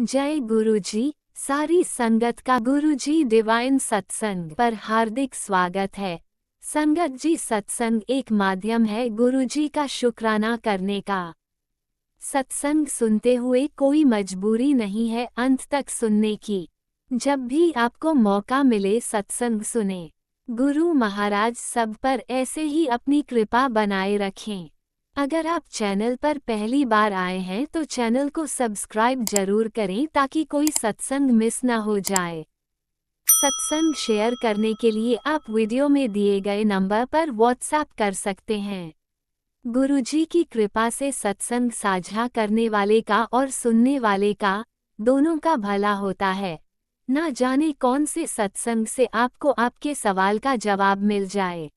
जय गुरुजी। सारी संगत का गुरुजी डिवाइन सत्संग पर हार्दिक स्वागत है। संगत जी, सत्संग एक माध्यम है गुरुजी का शुक्राना करने का। सत्संग सुनते हुए कोई मजबूरी नहीं है अंत तक सुनने की। जब भी आपको मौका मिले सत्संग सुने। गुरु महाराज सब पर ऐसे ही अपनी कृपा बनाए रखें। अगर आप चैनल पर पहली बार आए हैं तो चैनल को सब्सक्राइब जरूर करें ताकि कोई सत्संग मिस ना हो जाए। सत्संग शेयर करने के लिए आप वीडियो में दिए गए नंबर पर व्हाट्सएप कर सकते हैं। गुरुजी की कृपा से सत्संग साझा करने वाले का और सुनने वाले का दोनों का भला होता है। ना जाने कौन से सत्संग से आपको आपके सवाल का जवाब मिल जाए।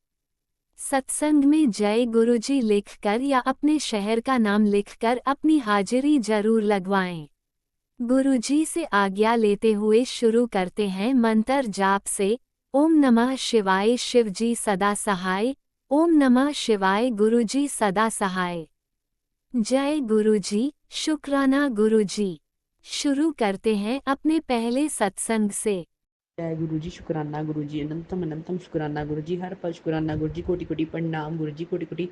सत्संग में जय गुरुजी लिखकर या अपने शहर का नाम लिखकर अपनी हाजिरी जरूर लगवाएं। गुरुजी से आज्ञा लेते हुए शुरू करते हैं मंत्र जाप से। ओम नमः शिवाय शिवजी सदा सहाय। ओम नमः शिवाय गुरुजी सदा सहाय। जय गुरुजी, शुक्राना गुरुजी। शुरू करते हैं अपने पहले सत्संग से। जय गुरु जी, शुक्राना गुरु जी, अनंतम अनंतम शुक्राना गुरु जी, हर पल शुक्राना गुरु जी, कोटि कोटि प्रणाम गुरु जी, कोटि कोटि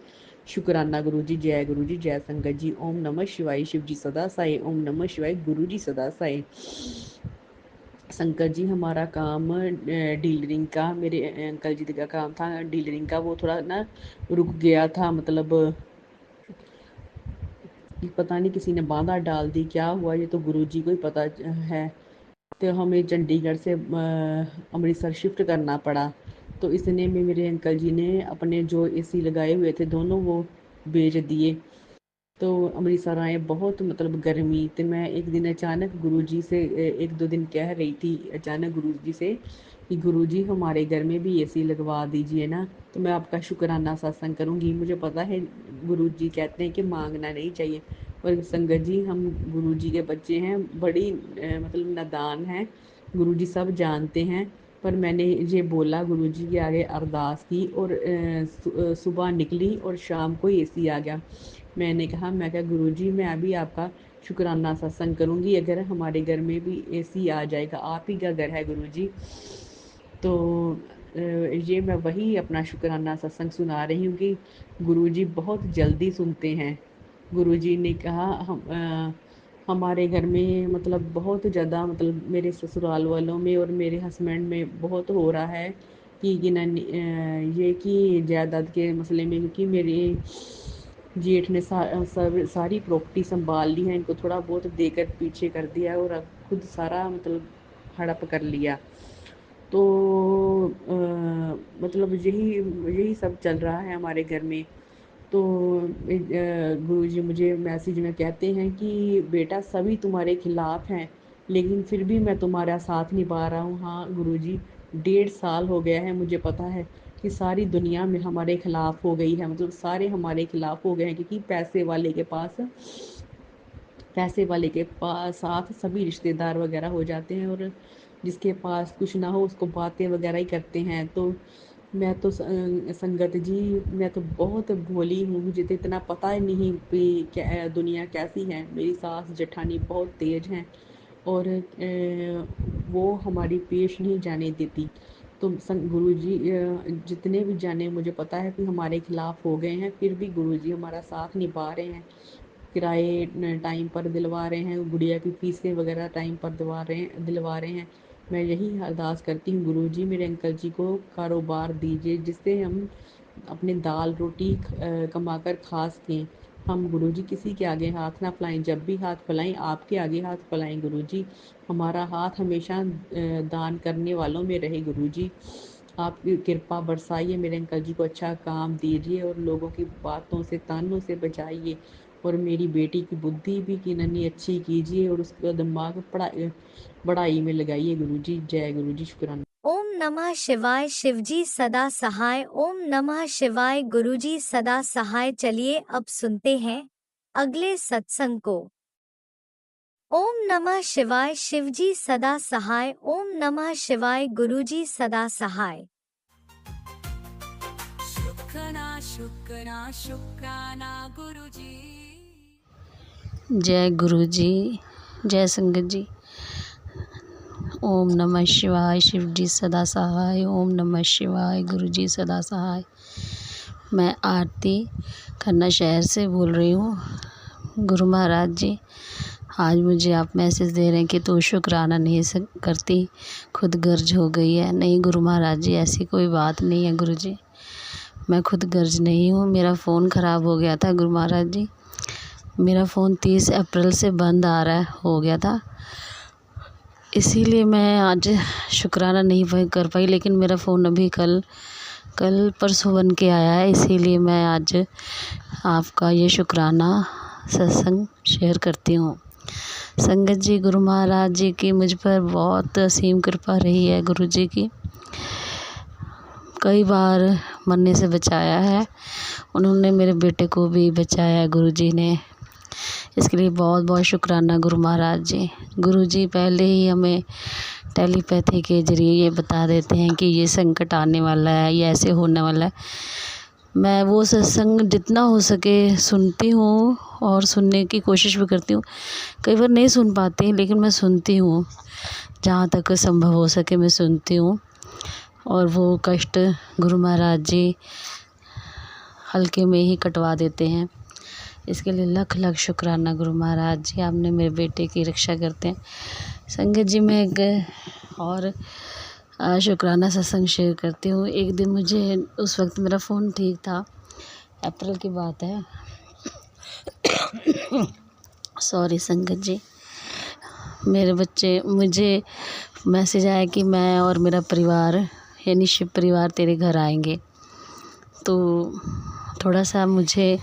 शुक्राना गुरु जी। जय गुरु जी, जय संगत जी। ओम नमः शिवाय शिव जी सदा साई। ओम नमः शिवाय गुरु जी सदा साई। संकट जी, हमारा काम डीलरिंग का, मेरे अंकल जी का काम था डीलरिंग का, वो थोड़ा ना रुक गया था। मतलब पता नहीं किसी ने बाधा डाल दी, क्या हुआ ये तो गुरु जी को ही पता है। तो हमें चंडीगढ़ से अमृतसर शिफ्ट करना पड़ा। तो इसने में मेरे अंकल जी ने अपने जो एसी लगाए हुए थे दोनों वो बेच दिए। तो अमृतसर आए, बहुत मतलब गर्मी। तो मैं एक दिन अचानक गुरुजी से एक दो दिन कह रही थी अचानक गुरुजी से कि गुरुजी हमारे घर में भी एसी लगवा दीजिए ना, तो मैं आपका शुक्राना सत्संग करूँगी। मुझे पता है गुरुजी कहते हैं कि मांगना नहीं चाहिए, पर संगत जी हम गुरुजी के बच्चे हैं, बड़ी मतलब नादान हैं। गुरुजी सब जानते हैं। पर मैंने ये बोला गुरुजी के आगे अरदास की और सुबह निकली और शाम को एसी आ गया। मैंने कहा, मैं क्या गुरुजी मैं अभी आपका शुक्राना सत्संग करूँगी अगर हमारे घर में भी एसी आ जाएगा, आप ही का घर है गुरुजी। तो ये मैं वही अपना शुक्राना सत्संग सुना रही हूँ कि गुरुजी बहुत जल्दी सुनते हैं। गुरुजी ने कहा हमारे घर में मतलब बहुत ज़्यादा, मतलब मेरे ससुराल वालों में और मेरे हस्बैंड में बहुत हो रहा है कि ना ये कि जायदाद के मसले में, क्योंकि मेरे जेठ ने सारी प्रॉपर्टी संभाल ली है, इनको थोड़ा बहुत देकर पीछे कर दिया और अब खुद सारा मतलब हड़प कर लिया। तो मतलब यही यही सब चल रहा है हमारे घर में। तो गुरुजी मुझे मैसेज में कहते हैं कि बेटा सभी तुम्हारे खिलाफ हैं, लेकिन फिर भी मैं तुम्हारा साथ निभा रहा हूँ। हाँ गुरुजी, 1.5 साल हो गया है, मुझे पता है कि सारी दुनिया में हमारे खिलाफ हो गई है, मतलब सारे हमारे खिलाफ हो गए हैं, क्योंकि पैसे वाले के पास साथ सभी रिश्तेदार वगैरह हो जाते हैं, और जिसके पास कुछ ना हो उसको बातें वगैरह ही करते हैं। तो मैं तो संगत जी, मैं तो बहुत भोली हूँ, मुझे तो इतना पता ही नहीं कि क्या दुनिया कैसी है। मेरी सास जेठानी बहुत तेज हैं और वो हमारी पेश नहीं जाने देती। तो गुरुजी जितने भी जाने, मुझे पता है कि हमारे खिलाफ हो गए हैं, फिर भी गुरुजी हमारा साथ निभा रहे हैं। किराए टाइम पर दिलवा रहे हैं, गुड़िया की फीसें वगैरह टाइम पर दिलवा रहे हैं। मैं यही अरदास करती हूँ गुरुजी मेरे अंकल जी को कारोबार दीजिए, जिससे हम अपने दाल रोटी कमाकर खा सकें। हम गुरुजी किसी के आगे हाथ ना फैलाएं, जब भी हाथ फैलाएं आपके आगे हाथ फैलाएं गुरुजी। हमारा हाथ हमेशा दान करने वालों में रहे गुरुजी। आप कृपा बरसाइए, मेरे अंकल जी को अच्छा काम दीजिए और लोगों की बातों से तानों से बचाइए, और मेरी बेटी की बुद्धि भी कि नन्ही अच्छी कीजिए और उसका दिमाग पढ़ाई में लगाइए गुरुजी। जय गुरुजी, शुक्राना। ओम नमः शिवाय शिवजी सदा सहाय। ओम नमः शिवाय गुरुजी सदा सहाय। चलिए अब सुनते हैं अगले सत्संग को। ओम नमः शिवाय शिवजी सदा सहाय। ओम नमः शिवाय गुरुजी सदा सहाय। शुक्राना शुक्राना शुक्राना गुरुजी। जय गुरु जी। जय संगत जी। ओम नमः शिवाय। शिव जी सदा सहाय। ओम नमः शिवाय। गुरु जी सदा सहाय। मैं आरती खन्ना शहर से बोल रही हूँ। गुरु महाराज जी, आज मुझे आप मैसेज दे रहे हैं कि तू शुक्राना नहीं करती, खुद गर्ज हो गई है। नहीं गुरु महाराज जी, ऐसी कोई बात नहीं है गुरु जी, मैं खुद गर्ज नहीं हूँ। मेरा फ़ोन ख़राब हो गया था गुरु महाराज जी। मेरा फ़ोन 30 अप्रैल से बंद आ रहा हो गया था, इसीलिए मैं आज शुक्राना नहीं कर पाई। लेकिन मेरा फ़ोन अभी कल परसों बन के आया है, इसीलिए मैं आज आपका ये शुक्राना सत्संग शेयर करती हूँ। संगत जी, गुरु महाराज जी की मुझ पर बहुत असीम कृपा रही है। गुरु जी की कई बार मरने से बचाया है, उन्होंने मेरे बेटे को भी बचाया गुरु जी ने, इसके लिए बहुत बहुत शुक्राना गुरु महाराज जी। गुरु जी पहले ही हमें टेलीपैथी के ज़रिए ये बता देते हैं कि ये संकट आने वाला है, ये ऐसे होने वाला है। मैं वो सत्संग जितना हो सके सुनती हूँ और सुनने की कोशिश भी करती हूँ। कई बार नहीं सुन पाती, लेकिन मैं सुनती हूँ, जहाँ तक संभव हो सके मैं सुनती हूँ। और वो कष्ट गुरु महाराज जी हल्के में ही कटवा देते हैं, इसके लिए लख लख शुक्राना गुरु महाराज जी। आपने मेरे बेटे की रक्षा करते हैं। संगत जी, मैं एक और शुक्राना सत्संग शेयर करती हूँ। एक दिन मुझे, उस वक्त मेरा फ़ोन ठीक था, अप्रैल की बात है, सॉरी संगत जी। मेरे बच्चे, मुझे मैसेज आया कि मैं और मेरा परिवार यानी शिव परिवार तेरे घर आएंगे। तो थोड़ा सा मुझे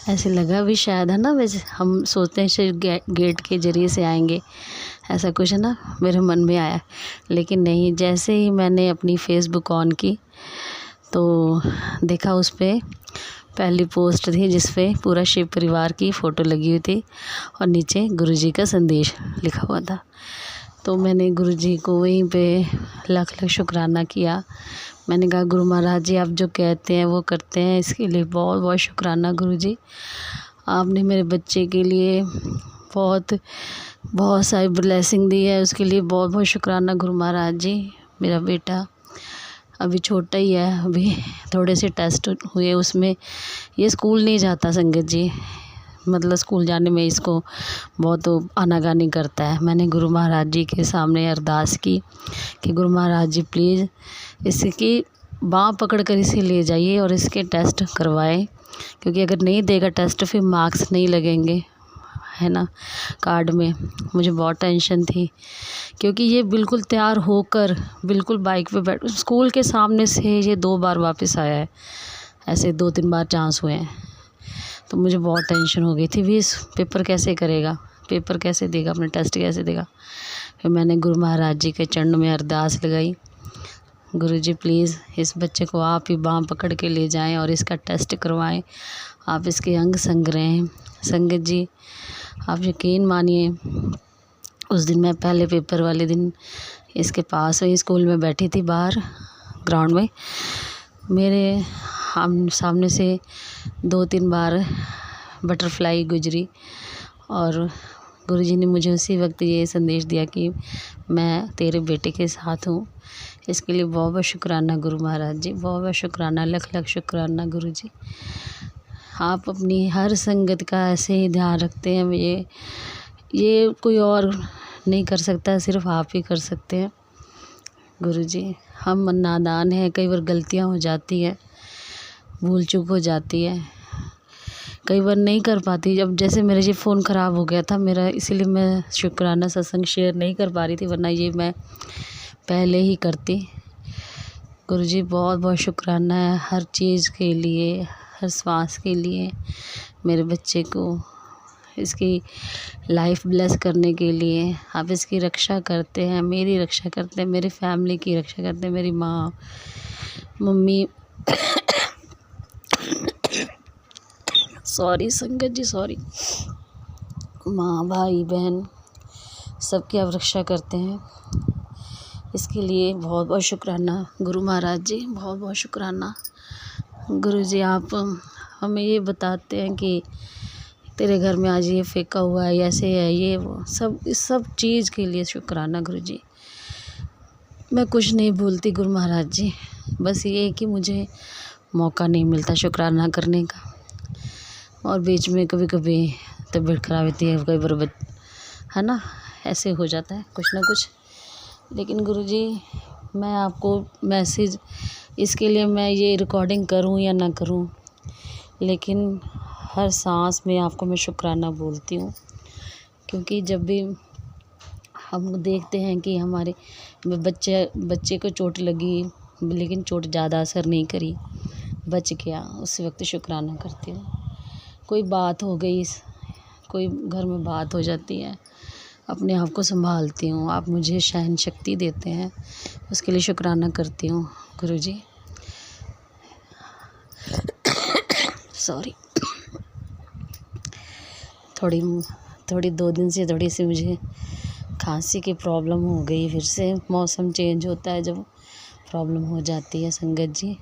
ऐसे लगा भी शायद, है ना, वैसे हम सोचते हैं सिर्फ गेट के ज़रिए से आएंगे, ऐसा कुछ है ना, मेरे मन में आया। लेकिन नहीं, जैसे ही मैंने अपनी फ़ेसबुक ऑन की तो देखा उस पर पहली पोस्ट थी जिस पे पूरा शिव परिवार की फ़ोटो लगी हुई थी और नीचे गुरुजी का संदेश लिखा हुआ था। तो मैंने गुरुजी को वहीं पे लाख लाख शुक्राना किया। मैंने कहा गुरु महाराज जी, आप जो कहते हैं वो करते हैं, इसके लिए बहुत बहुत शुक्राना गुरुजी। आपने मेरे बच्चे के लिए बहुत बहुत सारी ब्लेसिंग दी है, उसके लिए बहुत बहुत शुक्राना गुरु महाराज जी। मेरा बेटा अभी छोटा ही है, अभी थोड़े से टेस्ट हुए, उसमें ये स्कूल नहीं जाता संगत जी, मतलब स्कूल जाने में इसको बहुत आनाकानी करता है। मैंने गुरु महाराज जी के सामने अरदास की कि गुरु महाराज जी प्लीज़ इसकी बाँह पकड़ कर इसे ले जाइए और इसके टेस्ट करवाएं, क्योंकि अगर नहीं देगा टेस्ट फिर मार्क्स नहीं लगेंगे, है ना, कार्ड में। मुझे बहुत टेंशन थी, क्योंकि ये बिल्कुल तैयार होकर बिल्कुल बाइक पे बैठ, स्कूल के सामने से ये 2 बार वापस आया है, ऐसे 2-3 बार चांस हुए हैं। तो मुझे बहुत टेंशन हो गई थी भी, इस पेपर कैसे करेगा, पेपर कैसे देगा, अपना टेस्ट कैसे देगा। फिर मैंने गुरु महाराज जी के चरणों में अरदास लगाई, गुरु जी प्लीज़ इस बच्चे को आप ही बाँह पकड़ के ले जाएं और इसका टेस्ट करवाएं, आप इसके अंग संग रहें। संगत जी, आप यकीन मानिए, उस दिन मैं पहले पेपर वाले दिन इसके पास वही स्कूल में बैठी थी बाहर ग्राउंड में, मेरे सामने से 2-3 बार बटरफ्लाई गुजरी और गुरुजी ने मुझे उसी वक्त ये संदेश दिया कि मैं तेरे बेटे के साथ हूँ। इसके लिए बहुत बहुत शुक्राना गुरु महाराज जी, बहुत बहुत शुक्राना, लख लख शुक्राना गुरुजी। आप अपनी हर संगत का ऐसे ही ध्यान रखते हैं, ये कोई और नहीं कर सकता, सिर्फ आप ही कर सकते हैं गुरुजी। हम नादान हैं, कई बार गलतियाँ हो जाती हैं, भूल चूक हो जाती है, कई बार नहीं कर पाती। जब जैसे मेरा ये फ़ोन ख़राब हो गया था मेरा, इसीलिए मैं शुक्राना सत्संग शेयर नहीं कर पा रही थी, वरना ये मैं पहले ही करती। गुरुजी बहुत बहुत शुक्राना है हर चीज़ के लिए, हर श्वास के लिए, मेरे बच्चे को इसकी लाइफ ब्लेस करने के लिए। आप इसकी रक्षा करते हैं, मेरी रक्षा करते हैं, मेरी फैमिली की रक्षा करते हैं, मेरी माँ, मम्मी सॉरी संगत जी, सॉरी, माँ, भाई, बहन, सबकी आप रक्षा करते हैं। इसके लिए बहुत बहुत शुक्राना गुरु महाराज जी, बहुत बहुत शुक्राना गुरु जी। आप हमें ये बताते हैं कि तेरे घर में आज ये फेंका हुआ है, ऐसे है, ये वो सब, इस सब चीज़ के लिए शुक्राना गुरुजी। मैं कुछ नहीं बोलती गुरु महाराज जी, बस ये है कि मुझे मौका नहीं मिलता शुक्राना करने का, और बीच में कभी कभी तबीयत खराब होती है, कई बार है ना, ऐसे हो जाता है कुछ ना कुछ। लेकिन गुरुजी मैं आपको मैसेज, इसके लिए मैं ये रिकॉर्डिंग करूं या ना करूं, लेकिन हर सांस में आपको मैं शुक्राना बोलती हूँ। क्योंकि जब भी हम देखते हैं कि हमारे बच्चे को चोट लगी, लेकिन चोट ज़्यादा असर नहीं करी, बच गया, उस वक्त शुक्राना करती हूँ। कोई बात हो गई, कोई घर में बात हो जाती है, अपने आप को संभालती हूँ, आप मुझे सहन शक्ति देते हैं, उसके लिए शुक्राना करती हूँ गुरुजी। सॉरी, थोड़ी 2 दिन से थोड़ी सी मुझे खांसी की प्रॉब्लम हो गई, फिर से मौसम चेंज होता है जब प्रॉब्लम हो जाती है संगत जी।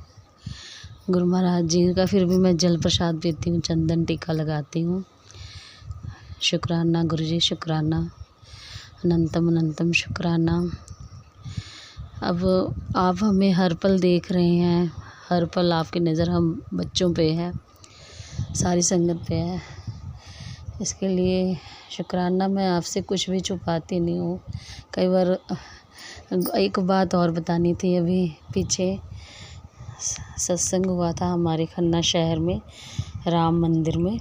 गुरु महाराज जी का फिर भी मैं जल प्रसाद पीती हूँ, चंदन टीका लगाती हूँ। शुक्राना गुरुजी, शुक्राना, अनंतम अनंतम शुक्राना। अब आप हमें हर पल देख रहे हैं, हर पल आपकी नज़र हम बच्चों पे है, सारी संगत पे है, इसके लिए शुक्राना। मैं आपसे कुछ भी छुपाती नहीं हूँ। कई बार एक बात और बतानी थी, अभी पीछे सत्संग हुआ था हमारे खन्ना शहर में, राम मंदिर में,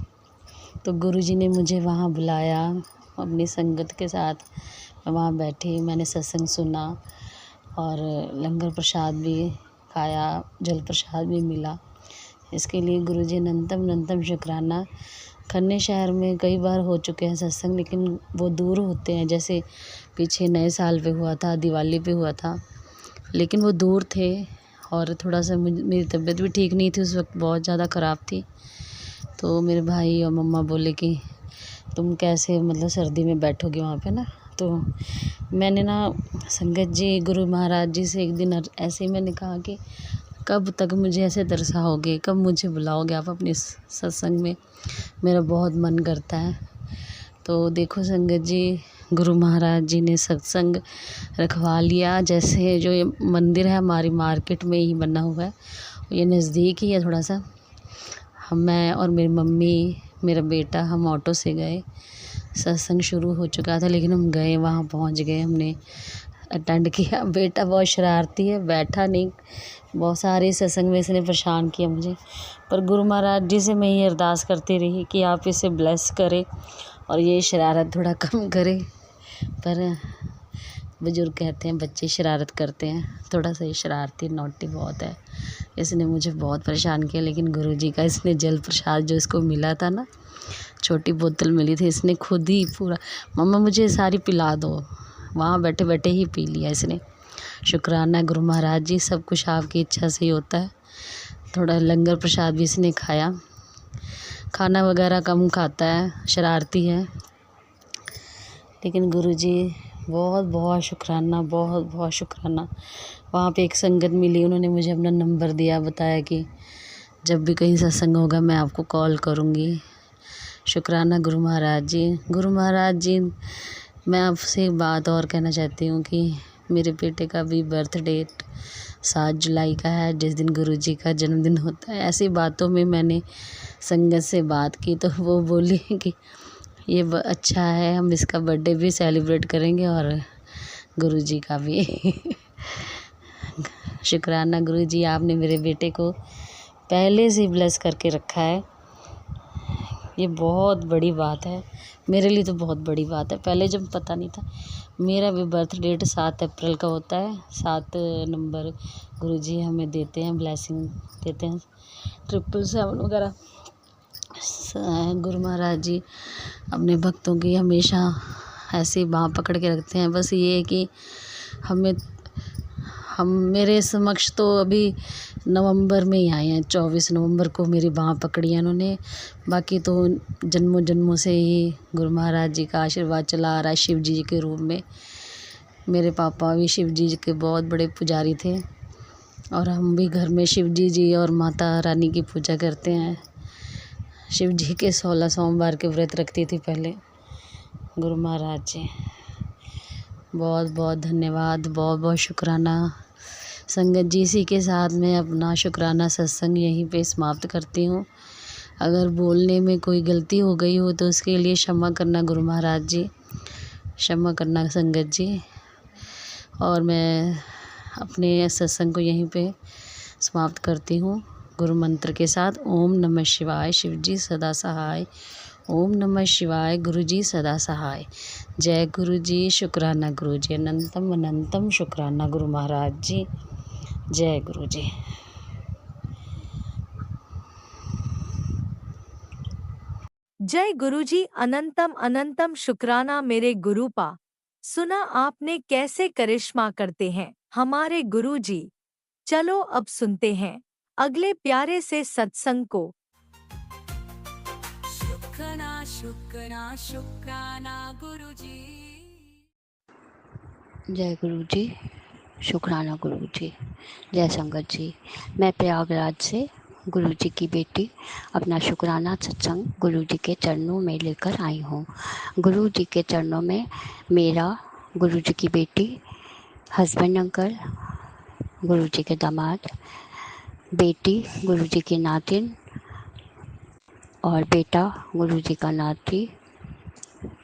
तो गुरुजी ने मुझे वहाँ बुलाया अपनी संगत के साथ। मैं वहाँ बैठी, मैंने सत्संग सुना और लंगर प्रसाद भी खाया, जल प्रसाद भी मिला। इसके लिए गुरुजी अनंतम अनंतम शुक्राना। खन्ने शहर में कई बार हो चुके हैं सत्संग, लेकिन वो दूर होते हैं, जैसे पीछे नए साल पे हुआ था, दिवाली पे हुआ था, लेकिन वो दूर थे। और थोड़ा सा मेरी तबीयत भी ठीक नहीं थी उस वक्त, बहुत ज़्यादा ख़राब थी। तो मेरे भाई और मम्मा बोले कि तुम कैसे मतलब सर्दी में बैठोगे वहाँ पे ना। तो मैंने ना संगत जी, गुरु महाराज जी से एक दिन ऐसे ही मैंने कहा कि कब तक मुझे ऐसे दर्शाओगे, कब मुझे बुलाओगे आप अपने सत्संग में, मेरा बहुत मन करता है। तो देखो संगत जी, गुरु महाराज जी ने सत्संग रखवा लिया। जैसे जो ये मंदिर है हमारी मार्केट में ही बना हुआ है, ये नज़दीक ही है थोड़ा सा। मैं और मेरी मम्मी, मेरा बेटा, हम ऑटो से गए। सत्संग शुरू हो चुका था, लेकिन हम गए, वहाँ पहुँच गए, हमने अटेंड किया। बेटा बहुत शरारती है, बैठा नहीं, बहुत सारे सत्संग में इसने परेशान किया मुझे। पर गुरु महाराज जी से मैं ये अरदास करती रही कि आप इसे ब्लेस करें और ये शरारत थोड़ा कम करे। पर बुजुर्ग कहते हैं बच्चे शरारत करते हैं, थोड़ा सा ये शरारती नॉटी बहुत है, इसने मुझे बहुत परेशान किया। लेकिन गुरुजी का इसने जल प्रसाद जो इसको मिला था ना, छोटी बोतल मिली थी, इसने खुद ही पूरा, मम्मा मुझे सारी पिला दो, वहाँ बैठे बैठे ही पी लिया इसने। शुक्राना गुरु महाराज जी, सब कुछ आपकी इच्छा से ही होता है। थोड़ा लंगर प्रसाद भी इसने खाया, खाना वगैरह कम खाता है, शरारती है। लेकिन गुरुजी बहुत बहुत शुक्राना, बहुत बहुत शुक्राना। वहाँ पे एक संगत मिली, उन्होंने मुझे अपना नंबर दिया, बताया कि जब भी कहीं सत्संग होगा मैं आपको कॉल करूँगी। शुक्राना गुरु महाराज जी। गुरु महाराज जी, मैं आपसे एक बात और कहना चाहती हूँ कि मेरे बेटे का भी बर्थ डेट 7 जुलाई का है, जिस दिन गुरुजी का जन्मदिन होता है। ऐसी बातों में मैंने संगत से बात की तो वो बोली कि ये अच्छा है, हम इसका बर्थडे भी सेलिब्रेट करेंगे और गुरुजी का भी। शुक्राना गुरुजी, आपने मेरे बेटे को पहले से ब्लेस करके रखा है, ये बहुत बड़ी बात है, मेरे लिए तो बहुत बड़ी बात है। पहले जब पता नहीं था, मेरा भी बर्थ डेट 7 अप्रैल का होता है। 7 नंबर गुरुजी हमें देते हैं, ब्लेसिंग देते हैं, 777 वगैरह। गुरु महाराज जी अपने भक्तों की हमेशा ऐसे बाँह पकड़ के रखते हैं। बस ये है कि हम मेरे समक्ष तो अभी नवंबर में ही आए हैं, 24 नवंबर को मेरी बाँह पकड़ी है उन्होंने। बाकी तो जन्मों जन्मों से ही गुरु महाराज जी का आशीर्वाद चला आ रहा है, शिव जी के रूप में। मेरे पापा भी शिव जी के बहुत बड़े पुजारी थे और हम भी घर में शिव जी और माता रानी की पूजा करते हैं। शिव जी के 16 सोमवार के व्रत रखती थी पहले। गुरु महाराज जी बहुत बहुत धन्यवाद, बहुत बहुत शुक्राना। संगत जी, इसी के साथ मैं अपना शुक्राना सत्संग यहीं पे समाप्त करती हूँ। अगर बोलने में कोई गलती हो गई हो तो उसके लिए क्षमा करना गुरु महाराज जी, क्षमा करना संगत जी। और मैं अपने सत्संग को यहीं पे समाप्त करती हूँ गुरु मंत्र के साथ। ओम नमः शिवाय, शिव जी सदा सहाय। ओम नमः शिवाय, गुरु जी सदा सहाय। जय गुरु जी, शुक्राना गुरु जी, अनंतम अनंतम शुक्राना गुरु महाराज जी। जय गुरु जी। जय गुरुजी, अनंतम अनंतम शुक्राना मेरे गुरुपा। सुना आपने कैसे करिश्मा करते हैं हमारे गुरुजी। चलो अब सुनते हैं अगले प्यारे से सत्संग को। शुक्राना शुक्राना शुक्राना गुरुजी। जय गुरु जी, शुक्राना गुरु जी। जय संगत जी। मैं प्रयागराज से गुरु जी की बेटी अपना शुक्राना सत्संग गुरु जी के चरणों में लेकर आई हूँ। गुरु जी के चरणों में मेरा, गुरु जी की बेटी, हस्बैंड अंकल, गुरु जी के दामाद, बेटी गुरु जी की नातिन और बेटा गुरु जी का नाती,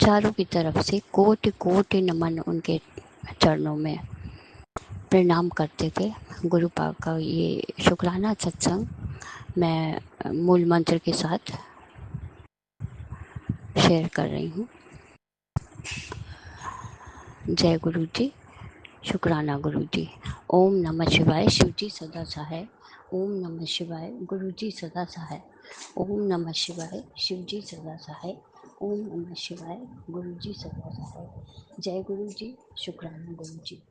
चारों की तरफ से कोटि कोटि नमन उनके चरणों में प्रणाम करते हुए गुरु पाक का ये शुक्राना सत्संग मैं मूल मंत्र के साथ शेयर कर रही हूँ। जय गुरु जी, शुक्राना गुरु जी। ओम नमः शिवाय, शिव जी सदा सहाय। ओम नमः शिवाय, गुरु जी सदा सहाय। ओम नमः शिवाय, शिव जी सदा सहाय। ओम नमः शिवाय, गुरु जी सदा सहाय। जय गुरु जी, शुक्राना गुरु जी।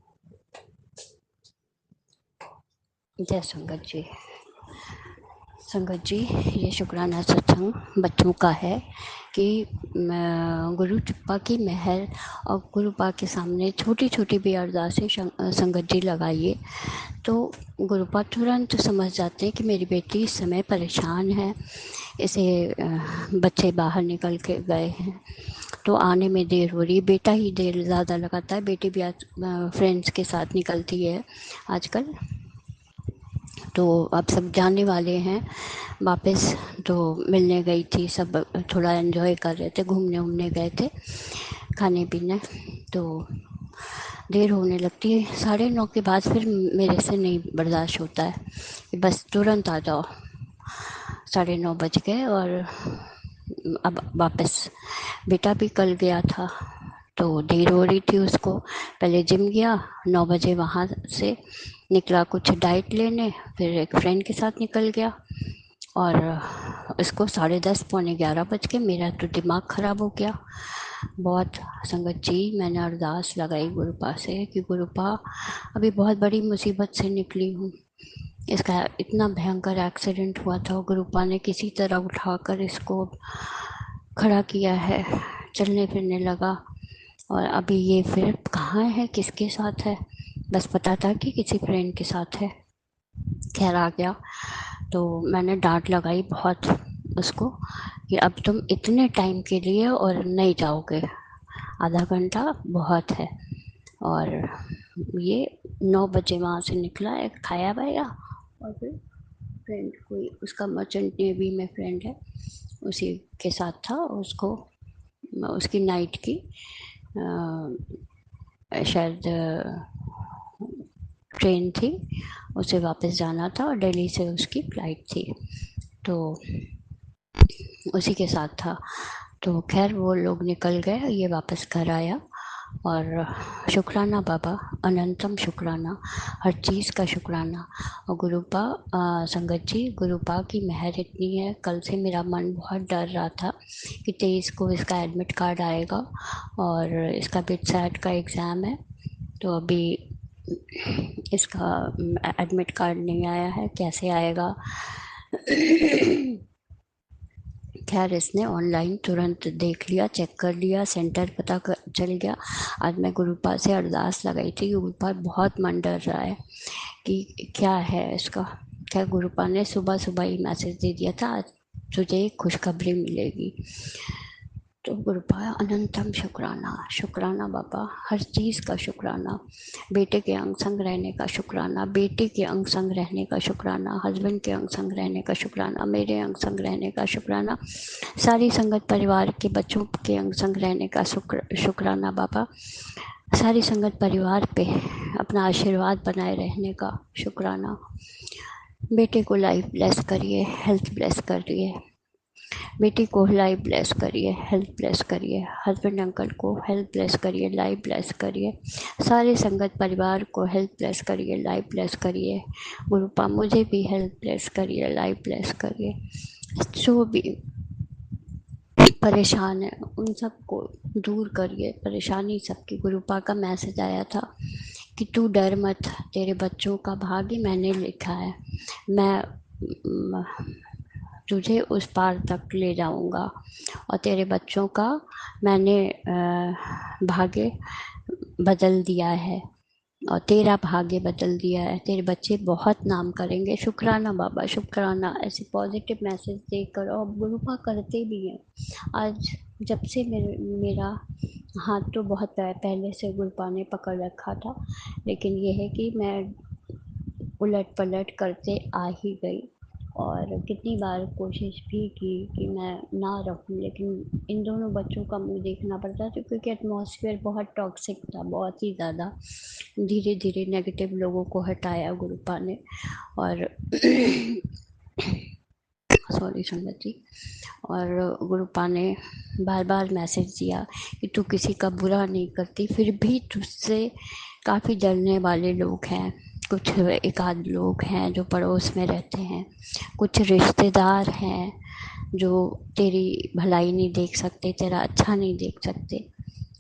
जय संगत जी। संगत जी, ये शुक्राना सत्संग बच्चों का है कि गुरु कृपा की महर और गुरु पाक के सामने छोटी छोटी भी अरदासें संगत जी लगाइए तो गुरु पाक तुरंत समझ जाते हैं कि मेरी बेटी इस समय परेशान है, इसे बच्चे बाहर निकल के गए हैं तो आने में देर हो रही है। बेटा ही देर ज़्यादा लगाता है, बेटी भी आज फ्रेंड्स के साथ निकलती है आजकल। तो अब सब जाने वाले हैं वापस, तो मिलने गई थी, सब थोड़ा एंजॉय कर रहे थे, घूमने उमने गए थे, खाने पीने। तो देर होने लगती है, 9:30 के बाद फिर मेरे से नहीं बर्दाश्त होता है कि बस तुरंत आ जाओ। 9:30 बज गए और अब वापस बेटा भी कल गया था तो देर हो रही थी उसको। पहले जिम गया, 9 बजे वहाँ से निकला कुछ डाइट लेने, फिर एक फ्रेंड के साथ निकल गया और इसको 10:30 पौने 11 बज के। मेरा तो दिमाग ख़राब हो गया बहुत। संगत जी, मैंने अरदास लगाई गुरुपा से कि गुरुपा अभी बहुत बड़ी मुसीबत से निकली हूँ, इसका इतना भयंकर एक्सीडेंट हुआ था, गुरुपा ने किसी तरह उठाकर इसको खड़ा किया है, चलने फिरने लगा और अभी ये फिर कहाँ है, किसके साथ है, बस पता था कि किसी फ्रेंड के साथ है। खैर आ गया तो मैंने डांट लगाई बहुत उसको कि अब तुम इतने टाइम के लिए और नहीं जाओगे, आधा घंटा बहुत है। और ये 9 बजे वहाँ से निकला है, खाया पाया और फिर फ्रेंड कोई उसका मर्चेंट नेवी में फ्रेंड है उसी के साथ था, उसको उसकी नाइट की शायद ट्रेन थी, उसे वापस जाना था और दिल्ली से उसकी फ़्लाइट थी तो उसी के साथ था। तो खैर वो लोग निकल गए, ये वापस घर आया और शुक्राना बाबा, अनंतम शुक्राना, हर चीज़ का शुक्राना। और गुरुपा संगत जी, गुरुपा की मेहर इतनी है, कल से मेरा मन बहुत डर रहा था कि 23 को इसका एडमिट कार्ड आएगा और इसका बिटसैट का एग्ज़ाम है, तो अभी इसका एडमिट कार्ड नहीं आया है, कैसे आएगा। खैर इसने ऑनलाइन तुरंत देख लिया, चेक कर लिया, सेंटर पता चल गया। आज मैं गुरुपा से अरदास लगाई थी, गुरुपा बहुत मन डर रहा है कि क्या है इसका। खैर गुरुपा ने सुबह सुबह ही मैसेज दे दिया था, आज तुझे एक खुशखबरी मिलेगी। तो गुरुपा अनंतम शुक्राना, शुक्राना बाबा, हर चीज़ का शुक्राना। बेटे के अंग संग रहने का शुक्राना, बेटे के अंग संग रहने का शुक्राना, हस्बैंड के अंग संग रहने का शुक्राना, मेरे अंग संग रहने का शुक्राना, सारी संगत परिवार के बच्चों के अंग संग रहने का शुक्राना बाबा। सारी संगत परिवार पे अपना आशीर्वाद बनाए रहने का शुक्राना। बेटे को लाइफ ब्लेस करिए, हेल्थ ब्लेस करिए, बेटी को लाइफ ब्लेस करिए, हेल्थ ब्लेस करिए, हस्बैंड अंकल को हेल्थ ब्लेस करिए, लाइफ ब्लेस करिए, सारे संगत परिवार को हेल्थ ब्लेस करिए, लाइफ ब्लेस करिए। गुरुपा मुझे भी हेल्थ ब्लेस करिए, लाइफ ब्लेस करिए। जो भी परेशान है उन सबको दूर करिए, परेशानी सबकी। गुरुपा का मैसेज आया था कि तू डर मत, तेरे बच्चों का भाग्य मैंने लिखा है, मैं तुझे उस पार तक ले जाऊंगा और तेरे बच्चों का मैंने भाग्य बदल दिया है और तेरा भाग्य बदल दिया है, तेरे बच्चे बहुत नाम करेंगे। शुक्राना बाबा, शुक्राना। ऐसे पॉजिटिव मैसेज देकर और गुरुपा करते भी हैं। आज जब से मेरा हाथ तो बहुत पहले से गुरुपा ने पकड़ रखा था, लेकिन ये है कि मैं उलट पलट करते आ ही गई और कितनी बार कोशिश भी की कि मैं ना रहूं, लेकिन इन दोनों बच्चों का मुँह देखना पड़ता था क्योंकि एटमॉस्फेयर बहुत टॉक्सिक था, बहुत ही ज़्यादा। धीरे धीरे नेगेटिव लोगों को हटाया गुरुपा ने और सॉरी संगत जी। और गुरुपा ने बार बार मैसेज दिया कि तू किसी का बुरा नहीं करती, फिर भी तुझसे काफ़ी जलने वाले लोग हैं। कुछ एक आध लोग हैं जो पड़ोस में रहते हैं, कुछ रिश्तेदार हैं जो तेरी भलाई नहीं देख सकते, तेरा अच्छा नहीं देख सकते।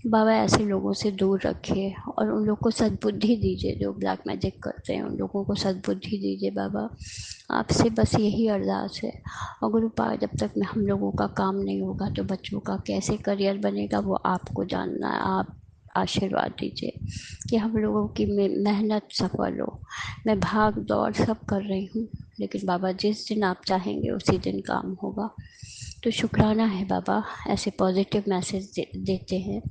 बाबा ऐसे लोगों से दूर रखिए और उन लोग को सद्बुद्धि दीजिए, जो ब्लैक मैजिक करते हैं उन लोगों को सद्बुद्धि दीजिए बाबा। आपसे बस यही अरदास है। और गुरुपा जब तक में हम लोगों का काम नहीं होगा तो बच्चों का कैसे करियर बनेगा वो आपको जानना है। आप आशीर्वाद दीजिए कि हम लोगों की मेहनत सफल हो। मैं भाग दौड़ सब कर रही हूँ, लेकिन बाबा जिस दिन आप चाहेंगे उसी दिन काम होगा। तो शुक्राना है बाबा, ऐसे पॉजिटिव मैसेज देते हैं।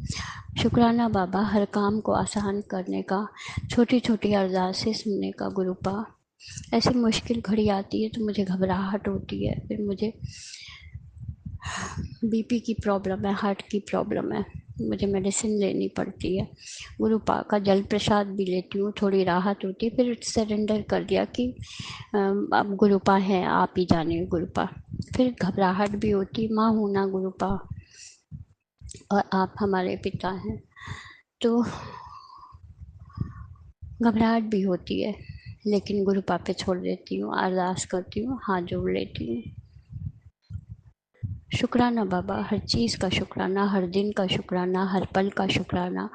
शुक्राना बाबा हर काम को आसान करने का, छोटी छोटी अरदासें सुनने का। गुरुपा ऐसी मुश्किल घड़ी आती है तो मुझे घबराहट होती है, फिर मुझे बीपी की प्रॉब्लम है, हार्ट की प्रॉब्लम है, मुझे मेडिसिन लेनी पड़ती है। गुरुपा का जल प्रसाद भी लेती हूँ, थोड़ी राहत होती है, फिर सरेंडर कर दिया कि अब गुरुपा है, आप ही जाने गुरुपा। फिर घबराहट भी होती, माँ हूँ ना गुरुपा और आप हमारे पिता हैं, तो घबराहट भी होती है, लेकिन गुरुपा पे छोड़ देती हूँ, अरदास करती हूँ, हाथ जोड़ लेती हूँ। शुक्राना बाबा, हर चीज़ का शुक्राना, हर दिन का शुक्राना, हर पल का शुक्राना,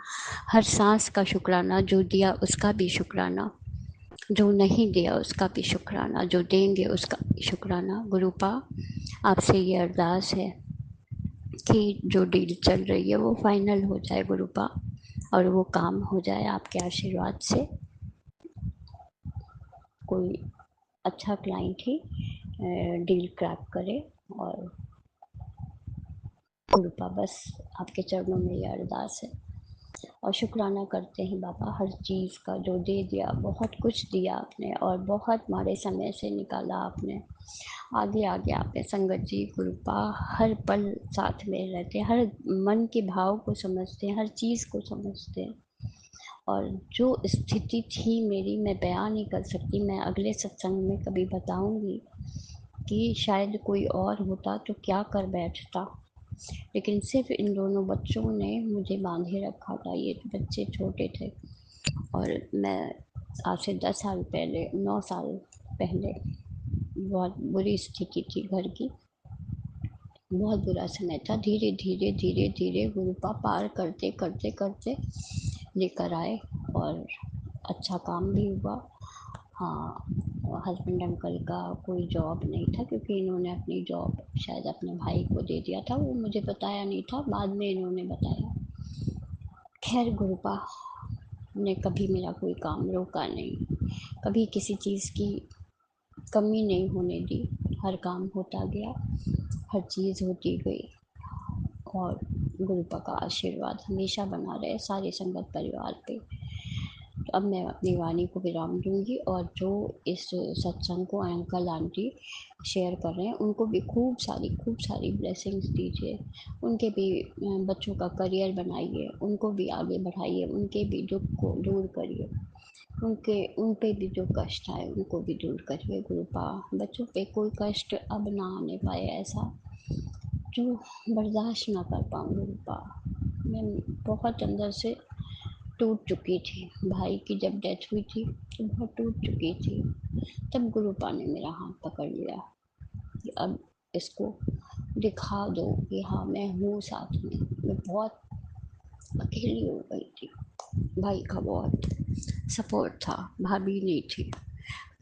हर सांस का शुक्राना। जो दिया उसका भी शुक्राना, जो नहीं दिया उसका भी शुक्राना, जो देंगे उसका भी शुक्राना। गुरुपा आपसे ये अरदास है कि जो डील चल रही है वो फाइनल हो जाए गुरुपा, और वो काम हो जाए आपके आशीर्वाद से। कोई अच्छा क्लाइंट ही डील क्रैक करे और गुरुपा बस आपके चरणों में ये अरदास है। और शुक्राना करते हैं बाबा हर चीज़ का, जो दे दिया, बहुत कुछ दिया आपने और बहुत मारे समय से निकाला आपने। आगे आगे आपने संगत जी गुरुपा हर पल साथ में रहते हैं, हर मन के भाव को समझते हैं, हर चीज़ को समझते हैं। और जो स्थिति थी मेरी, मैं बयान नहीं कर सकती, मैं अगले सत्संग में कभी बताऊंगी कि शायद कोई और होता तो क्या कर बैठता, लेकिन सिर्फ इन दोनों बच्चों ने मुझे बांधे रखा था। ये बच्चे छोटे थे और मैं आज से 10 साल पहले, 9 साल पहले बहुत बुरी स्थिति थी घर की, बहुत बुरा समय था। धीरे धीरे धीरे धीरे गुरुपा पार करते करते करते लेकर आए और अच्छा काम भी हुआ। हाँ, हस्बैंड अंकल का कोई जॉब नहीं था क्योंकि इन्होंने अपनी जॉब शायद अपने भाई को दे दिया था, वो मुझे बताया नहीं था, बाद में इन्होंने बताया। खैर गुरुपा ने कभी मेरा कोई काम रोका नहीं, कभी किसी चीज़ की कमी नहीं होने दी। हर काम होता गया, हर चीज़ होती गई, और गुरुपा का आशीर्वाद हमेशा बना रहे सारी संगत परिवार पे। तो अब मैं अपनी वाणी को विराम दूंगी, और जो इस सत्संग को अंकल आंटी शेयर कर रहे हैं उनको भी खूब सारी ब्लेसिंग्स दीजिए। उनके भी बच्चों का करियर बनाइए, उनको भी आगे बढ़ाइए, उनके भी दुख को दूर करिए, उन पे भी जो कष्ट आए उनको भी दूर करिए गुरुपा। बच्चों पे कोई कष्ट अब ना आने पाए, ऐसा जो बर्दाश्त ना कर पाऊँ गुरुपा। मैं बहुत अंदर से टूट चुकी थी। भाई की जब डेथ हुई थी तो बहुत टूट चुकी थी। तब गुरुपा ने मेरा हाथ पकड़ लिया कि अब इसको दिखा दो कि हाँ मैं हूँ साथ में। मैं बहुत अकेली हो गई थी। भाई का बहुत सपोर्ट था, भाभी नहीं थी।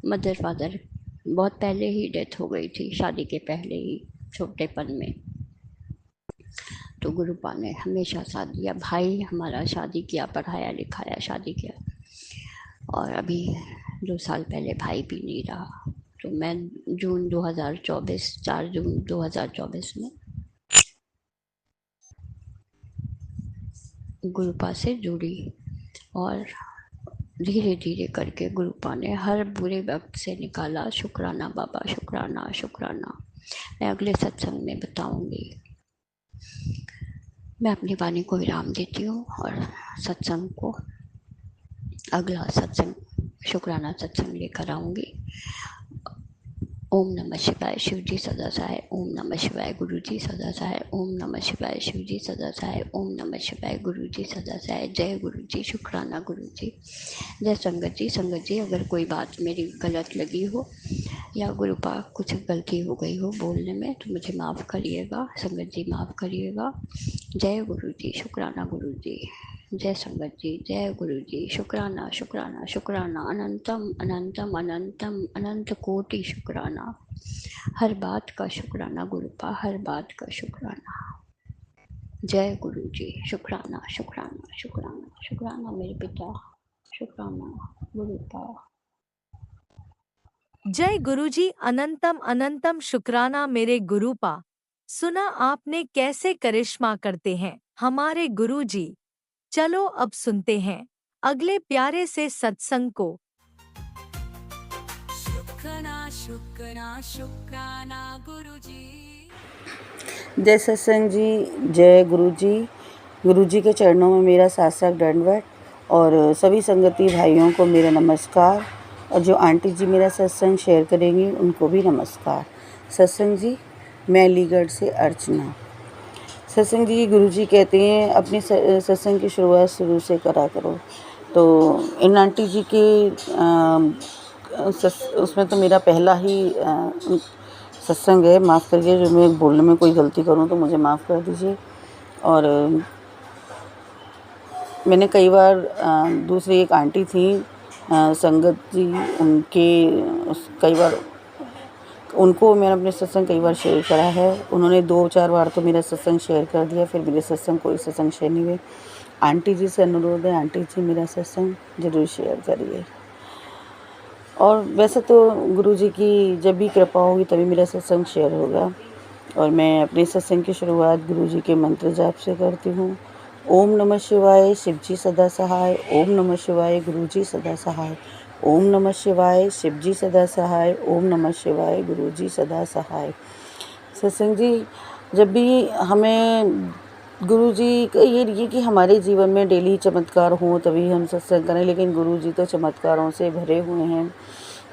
मदर फादर बहुत पहले ही डेथ हो गई थी, शादी के पहले ही, छोटेपन में। तो गुरुपा ने हमेशा साथ दिया। भाई हमारा शादी किया, पढ़ाया लिखाया, शादी किया, और अभी 2 साल पहले भाई भी नहीं रहा। तो मैं जून 2024 4 जून 2024 में गुरुपा से जुड़ी, और धीरे धीरे करके गुरुपा ने हर बुरे वक्त से निकाला। शुक्राना बाबा, शुक्राना शुक्राना। मैं अगले सत्संग में बताऊंगी। मैं अपनी वाणी को विराम देती हूँ, और सत्संग को अगला सत्संग शुक्राना सत्संग लेकर आऊँगी। ओम नमः शिवाय, शिव जी सदा सहाय। ओम नमः शिवाय, गुरु जी सदा सहाय। ओम नमः शिवाय, शिव जी सदा सहाय। ओम नमः शिवाय, गुरु जी सदा सहाय। जय गुरु जी, शुक्राना गुरु जी। जय संगत जी। संगत जी, अगर कोई बात मेरी गलत लगी हो या गुरुपा कुछ गलती हो गई हो बोलने में तो मुझे माफ़ करिएगा। संगत जी माफ़ करिएगा। जय गुरु जी, शुक्राना गुरु जी। जय संगत जी, जय गुरु जी। शुक्राना शुक्राना शुक्राना, अनंतम अनंतम अनंतम अनंत कोटि शुक्राना। हर बात का शुक्राना गुरुपा, हर बात का शुक्राना। जय गुरु जी, शुक्राना शुक्राना शुक्राना शुक्राना मेरे पिता, शुक्राना गुरुपा। जय गुरुजी, अनंतम अनंतम शुक्राना मेरे गुरुपा। सुना आपने कैसे करिश्मा करते हैं हमारे गुरुजी। चलो अब सुनते हैं अगले प्यारे से सत्संग को। शुक्राना गुरुजी। जय सत्संग जी, जय गुरु जी। गुरु जी के चरणों में मेरा साष्टांग दंडवत, और सभी संगति भाइयों को मेरा नमस्कार, और जो आंटी जी मेरा सत्संग शेयर करेंगी उनको भी नमस्कार। सत्संग जी, मैं अलीगढ़ से अर्चना। सत्संग जी, गुरु जी कहते हैं अपने सत्संग की शुरुआत शुरू से करा करो। तो इन आंटी जी के उसमें तो मेरा पहला ही सत्संग है। माफ़ करिए, जो मैं बोलने में कोई गलती करूं तो मुझे माफ़ कर दीजिए। और मैंने कई बार दूसरी एक आंटी थी संगत जी, कई बार उनको मैंने अपने सत्संग कई बार शेयर करा है। उन्होंने 2-4 बार तो मेरा सत्संग शेयर कर दिया, फिर मेरे सत्संग कोई सत्संग शेयर नहीं हुए। आंटी जी से अनुरोध है, आंटी जी मेरा सत्संग ज़रूर शेयर करिए। और वैसे तो गुरु जी की जब भी कृपा होगी तभी मेरा सत्संग शेयर होगा। और मैं अपने सत्संग की शुरुआत गुरु जी के मंत्र जाप से करती हूँ। ओम नमः शिवाय, शिव जी सदा सहाय। ओम नमः शिवाय, गुरु जी सदा सहाय। ओम नमः शिवाय, शिव जी सदा सहाय। ओम नमः शिवाय, गुरु जी सदा सहाय। सत्संग जी, जब भी हमें गुरु जी का ये कि हमारे जीवन में डेली चमत्कार हो तभी हम सत्संग करें, लेकिन गुरु जी तो चमत्कारों से भरे हुए हैं।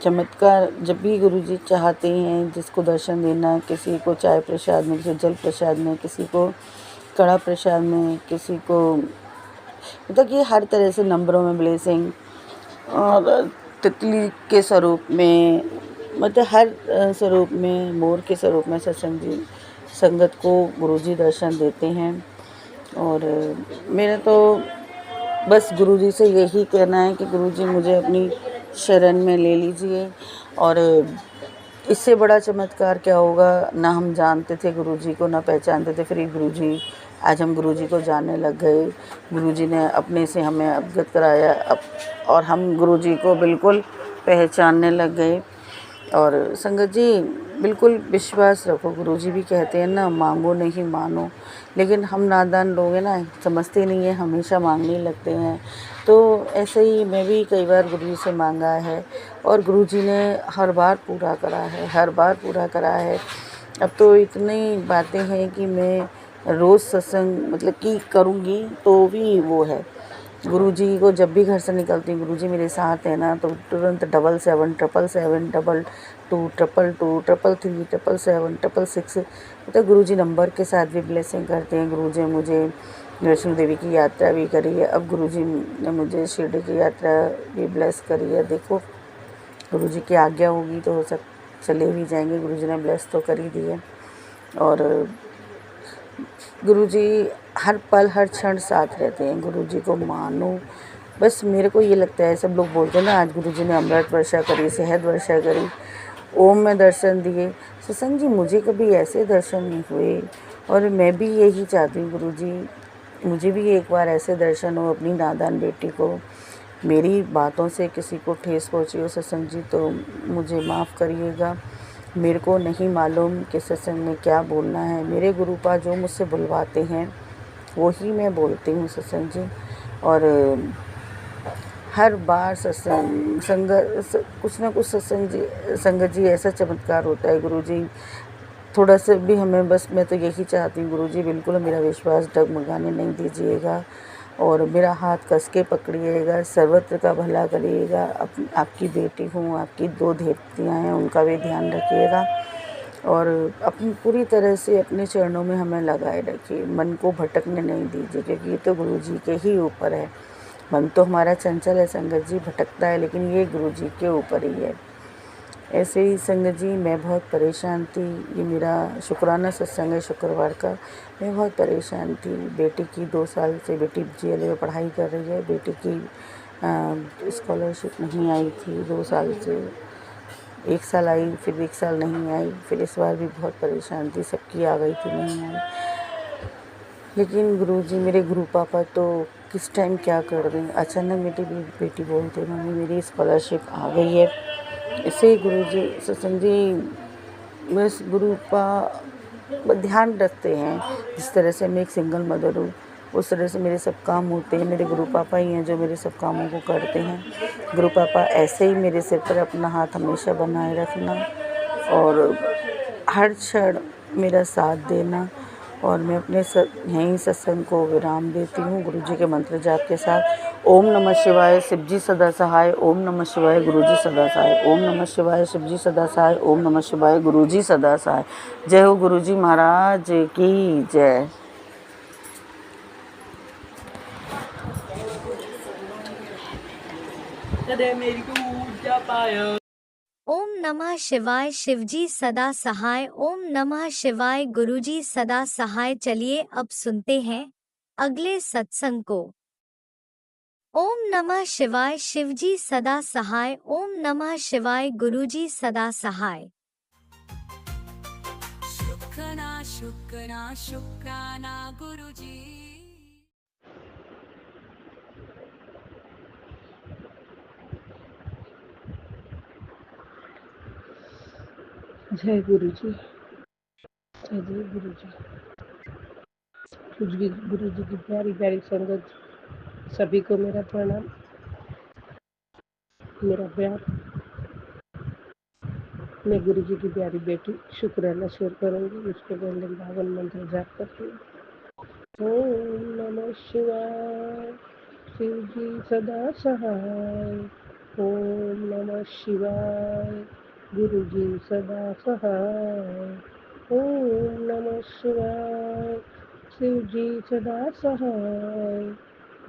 चमत्कार जब भी गुरु जी चाहते हैं, जिसको दर्शन देना, किसी को चाय प्रसाद में, किसी को जल प्रसाद में, किसी को कड़ा प्रसाद में, किसी को मतलब कि हर तरह से नंबरों में ब्लेसिंग, और तितली के स्वरूप में, मतलब हर स्वरूप में, मोर के स्वरूप में सत्संग जी संगत को गुरु जी दर्शन देते हैं। और मेरा तो बस गुरु जी से यही कहना है कि गुरु जी मुझे अपनी शरण में ले लीजिए। और इससे बड़ा चमत्कार क्या होगा, ना हम जानते थे गुरु जी को, ना पहचानते थे, फिर गुरु जी, आज हम गुरु जी को जानने लग गए। गुरु जी ने अपने से हमें अवगत कराया और हम गुरु जी को बिल्कुल पहचानने लग गए। और संगत जी बिल्कुल विश्वास रखो, गुरुजी भी कहते हैं ना, मांगो नहीं मानो। लेकिन हम नादान लोग हैं ना, समझते नहीं है, हमेशा मांगने लगते हैं। तो ऐसे ही मैं भी कई बार गुरुजी से मांगा है और गुरुजी ने हर बार पूरा करा है, हर बार पूरा करा है। अब तो इतनी बातें हैं कि मैं रोज़ सत्संग मतलब कि करूँगी तो भी वो है, गुरुजी को जब भी घर से निकलती हूँ गुरुजी मेरे साथ है ना, तो तुरंत 7777 222 222 333 777 666 मतलब गुरुजी नंबर के साथ भी ब्लेसिंग करते हैं। गुरुजी मुझे वैष्णो देवी की यात्रा भी करी है, अब गुरुजी ने मुझे शिरडी की यात्रा भी ब्लेस करी है। देखो गुरुजी की आज्ञा होगी तो हो सक चले भी जाएंगे, गुरुजी ने ब्लेस तो कर ही दी है। और गुरुजी हर पल हर क्षण साथ रहते हैं, गुरुजी को मानो। बस मेरे को ये लगता है, सब लोग बोलते हैं ना आज गुरुजी ने अमृत वर्षा करी, शहद वर्षा करी, ओम में दर्शन दिए। सत्संग जी मुझे कभी ऐसे दर्शन नहीं हुए और मैं भी यही चाहती हूँ गुरुजी मुझे भी एक बार ऐसे दर्शन हो अपनी नादान बेटी को। मेरी बातों से किसी को ठेस पहुँची हो सत्संग जी तो मुझे माफ़ करिएगा। मेरे को नहीं मालूम कि सत्संग में क्या बोलना है, मेरे गुरुपा जो मुझसे बुलवाते हैं वो ही मैं बोलती हूँ सत्संग जी। और हर बार सत्संग कुछ ना कुछ सत्संग जी संगत जी ऐसा चमत्कार होता है। गुरुजी थोड़ा सा भी हमें, बस मैं तो यही चाहती हूँ गुरुजी बिल्कुल मेरा विश्वास डगमगाने नहीं दीजिएगा और मेरा हाथ कस के पकड़िएगा, सर्वत्र का भला करिएगा। आपकी बेटी हूँ, आपकी 2 देवतियाँ हैं, उनका भी ध्यान रखिएगा और अपनी पूरी तरह से अपने चरणों में हमें लगाए रखिए। मन को भटकने नहीं दीजिए क्योंकि ये तो गुरुजी के ही ऊपर है। मन तो हमारा चंचल है संगत जी, भटकता है, लेकिन ये गुरुजी के ऊपर ही है। ऐसे ही संगत जी मैं बहुत परेशान थी, ये मेरा शुक्राना सत्संग है शुक्रवार का। मैं बहुत परेशान थी, बेटी की 2 साल से बेटी GLA में पढ़ाई कर रही है, बेटी की स्कॉलरशिप नहीं आई थी 2 साल से। 1 साल आई, फिर 1 साल नहीं आई, फिर इस बार भी बहुत परेशान थी, सबकी आ गई थी नहीं आई। लेकिन गुरुजी मेरे गुरु पापा तो किस टाइम क्या कर दें, अचानक मेरी बेटी बोलते मम्मी मेरी स्कॉलरशिप आ गई है। ऐसे गुरुजी सत्संग जी बस गुरु का ध्यान रखते हैं। जिस तरह से मैं एक सिंगल मदर हूँ उस तरह से मेरे सब काम होते हैं, मेरे गुरु पापा ही हैं जो मेरे सब कामों को करते हैं। गुरु पापा ऐसे ही मेरे सिर पर अपना हाथ हमेशा बनाए रखना और हर क्षण मेरा साथ देना। और मैं अपने यहीं सत्संग को विराम देती हूँ गुरुजी के मंत्र जाप के साथ। ओम नमः शिवाय, शिवजी सदा सहाय। ओम नमः शिवाय, गुरुजी सदा सहाय। ओम नमः शिवाय, शिवजी सदा सहाय। ओम नमः शिवाय, गुरुजी सदा सहाय। जय हो गुरुजी महाराज की जय। ओम नमः शिवाय, शिवजी सदा सहाय। ओम नमः शिवाय, गुरुजी सदा सहाय। चलिए अब सुनते हैं अगले सत्संग को। ओम नमः शिवाय, शिवजी सदा सहाय। ओम नमः शिवाय, गुरुजी सदा सहाय। शुक्राना गुरुजी। जय गुरुजी, जय गुरुजी। गुरुजी की प्यारी प्यारी संगत, सभी को मेरा प्रणाम, मेरा प्यार। मैं गुरुजी की प्यारी बेटी शुक्राना शेयर करूँगी, उसके गोल्डन 52 मंत्र जाप करती हूँ। ओम नमः शिवाय, शिवजी सदा सहाय। ओम नमः शिवाय, गुरुजी सदा सहाय। ओम नमः शिवाय, शिवजी सदा सहाय।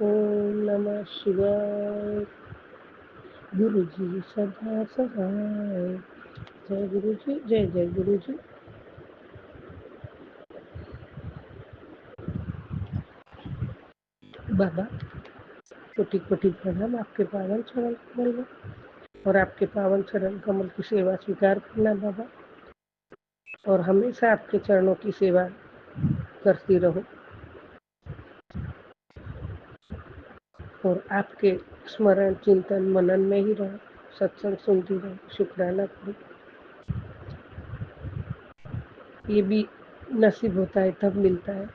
ओम नमः शिवाय, गुरुजी सदा सहाय। जय गुरुजी, जय जय गुरुजी। बाबा कोटि कोटि प्रणाम आपके पावन चरण कमल में, और आपके पावन चरण कमल की सेवा स्वीकार करना बाबा, और हमेशा आपके चरणों की सेवा करती रहो और आपके स्मरण चिंतन मनन में ही रहो, सत्संग सुनती रहो, शुक्राना करो। ये भी नसीब होता है तब मिलता है,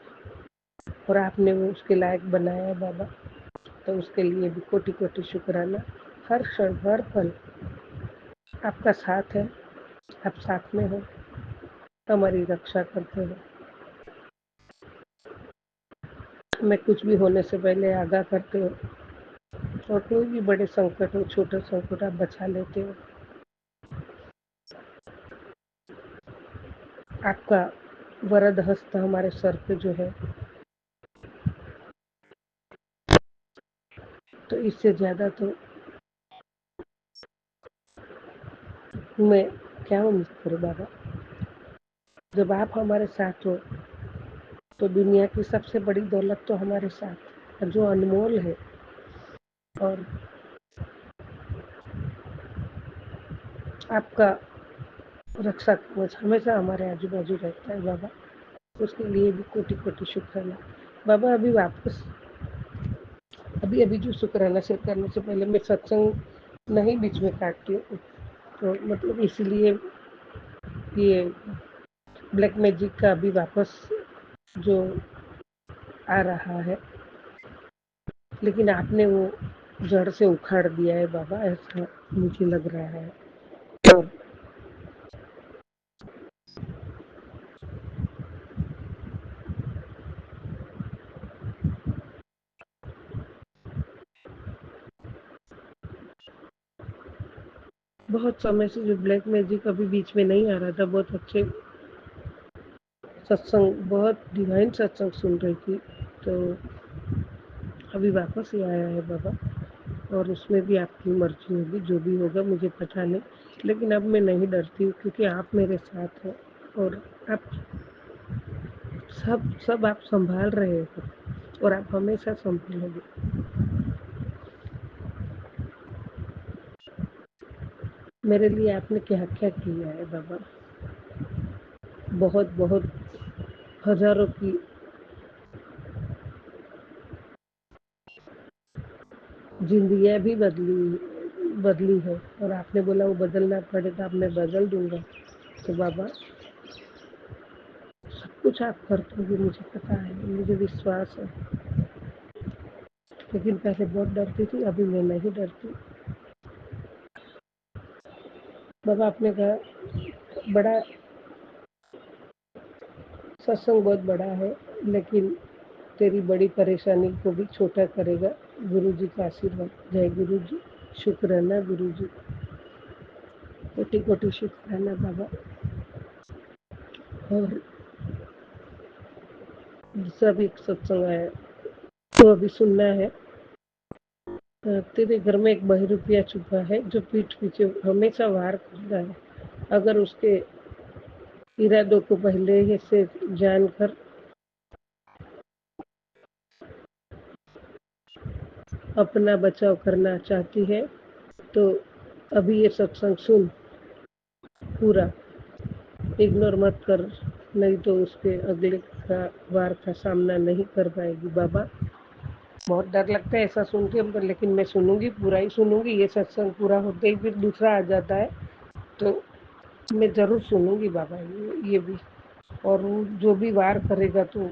और आपने वो उसके लायक बनाया है बाबा, तो उसके लिए भी कोटि कोटि शुक्राना। हर क्षण हर पल आपका साथ है, आप साथ में हो, हमारी रक्षा करते हो, हमें कुछ भी होने से पहले आगाह करते हो, और कोई भी बड़े संकट हो छोटे संकट आप बचा लेते हो। आपका वरद हस्त हमारे सर पे जो है, तो इससे ज़्यादा तो मैं क्या उम्मीद करूँ बाबा। जब आप हमारे साथ हो तो दुनिया की सबसे बड़ी दौलत तो हमारे साथ है, जो अनमोल है, और आपका रक्षा कवच हमेशा हमारे आजू बाजू रहता है बाबा, उसके लिए भी कोटि कोटि शुक्राना बाबा। अभी अभी जो शुक्राना शेयर करने से पहले मैं सत्संग नहीं बीच में काटती हूँ, तो मतलब इसीलिए ये ब्लैक मैजिक का अभी वापस जो आ रहा है, लेकिन आपने वो जड़ से उखाड़ दिया है बाबा, ऐसा मुझे लग रहा है। और बहुत समय से जो ब्लैक मैजिक अभी बीच में नहीं आ रहा था, बहुत अच्छे सत्संग, बहुत डिवाइन सत्संग सुन रही थी, तो अभी वापस ही आया है बाबा, और उसमें भी आपकी मर्जी होगी, जो भी होगा मुझे पता नहीं, लेकिन अब मैं नहीं डरती हूँ क्योंकि आप मेरे साथ हो, और आप सब आप संभाल रहे हो, और आप हमेशा संभालोगे। मेरे लिए आपने क्या क्या किया है बाबा, बहुत बहुत हजारों की जिंदगियां भी बदली है, और आपने बोला वो बदलना पड़े तो आप मैं बदल दूंगा। तो बाबा सब कुछ आप करते हो, मुझे पता है, मुझे विश्वास है, लेकिन पहले बहुत डरती थी, अभी मैं नहीं डरती बाबा। आपने कहा बड़ा सत्संग बहुत बड़ा है, लेकिन तेरी बड़ी परेशानी को भी छोटा करेगा गुरु जी का आशीर्वाद। जय गुरु जी, शुक्राना गुरु जी, कोटि कोटि शुक्राना बाबा। और सब एक सत्संग है तो अभी सुनना है। तेरे घर में एक बहरूपिया छुपा है जो पीठ पीछे हमेशा वार करता है, अगर उसके इरादों को पहले ही से जानकर अपना बचाव करना चाहती है तो अभी ये सत्संग सुन पूरा, इग्नोर मत कर, नहीं तो उसके अगले का वार का सामना नहीं कर पाएगी बाबा। बहुत डर लगता है ऐसा सुन के, लेकिन मैं सुनूंगी, पूरा ही सुनूंगी। ये सत्संग पूरा होते ही फिर दूसरा आ जाता है, तो मैं जरूर सुनूंगी बाबा ये भी। और वो जो भी वार करेगा तो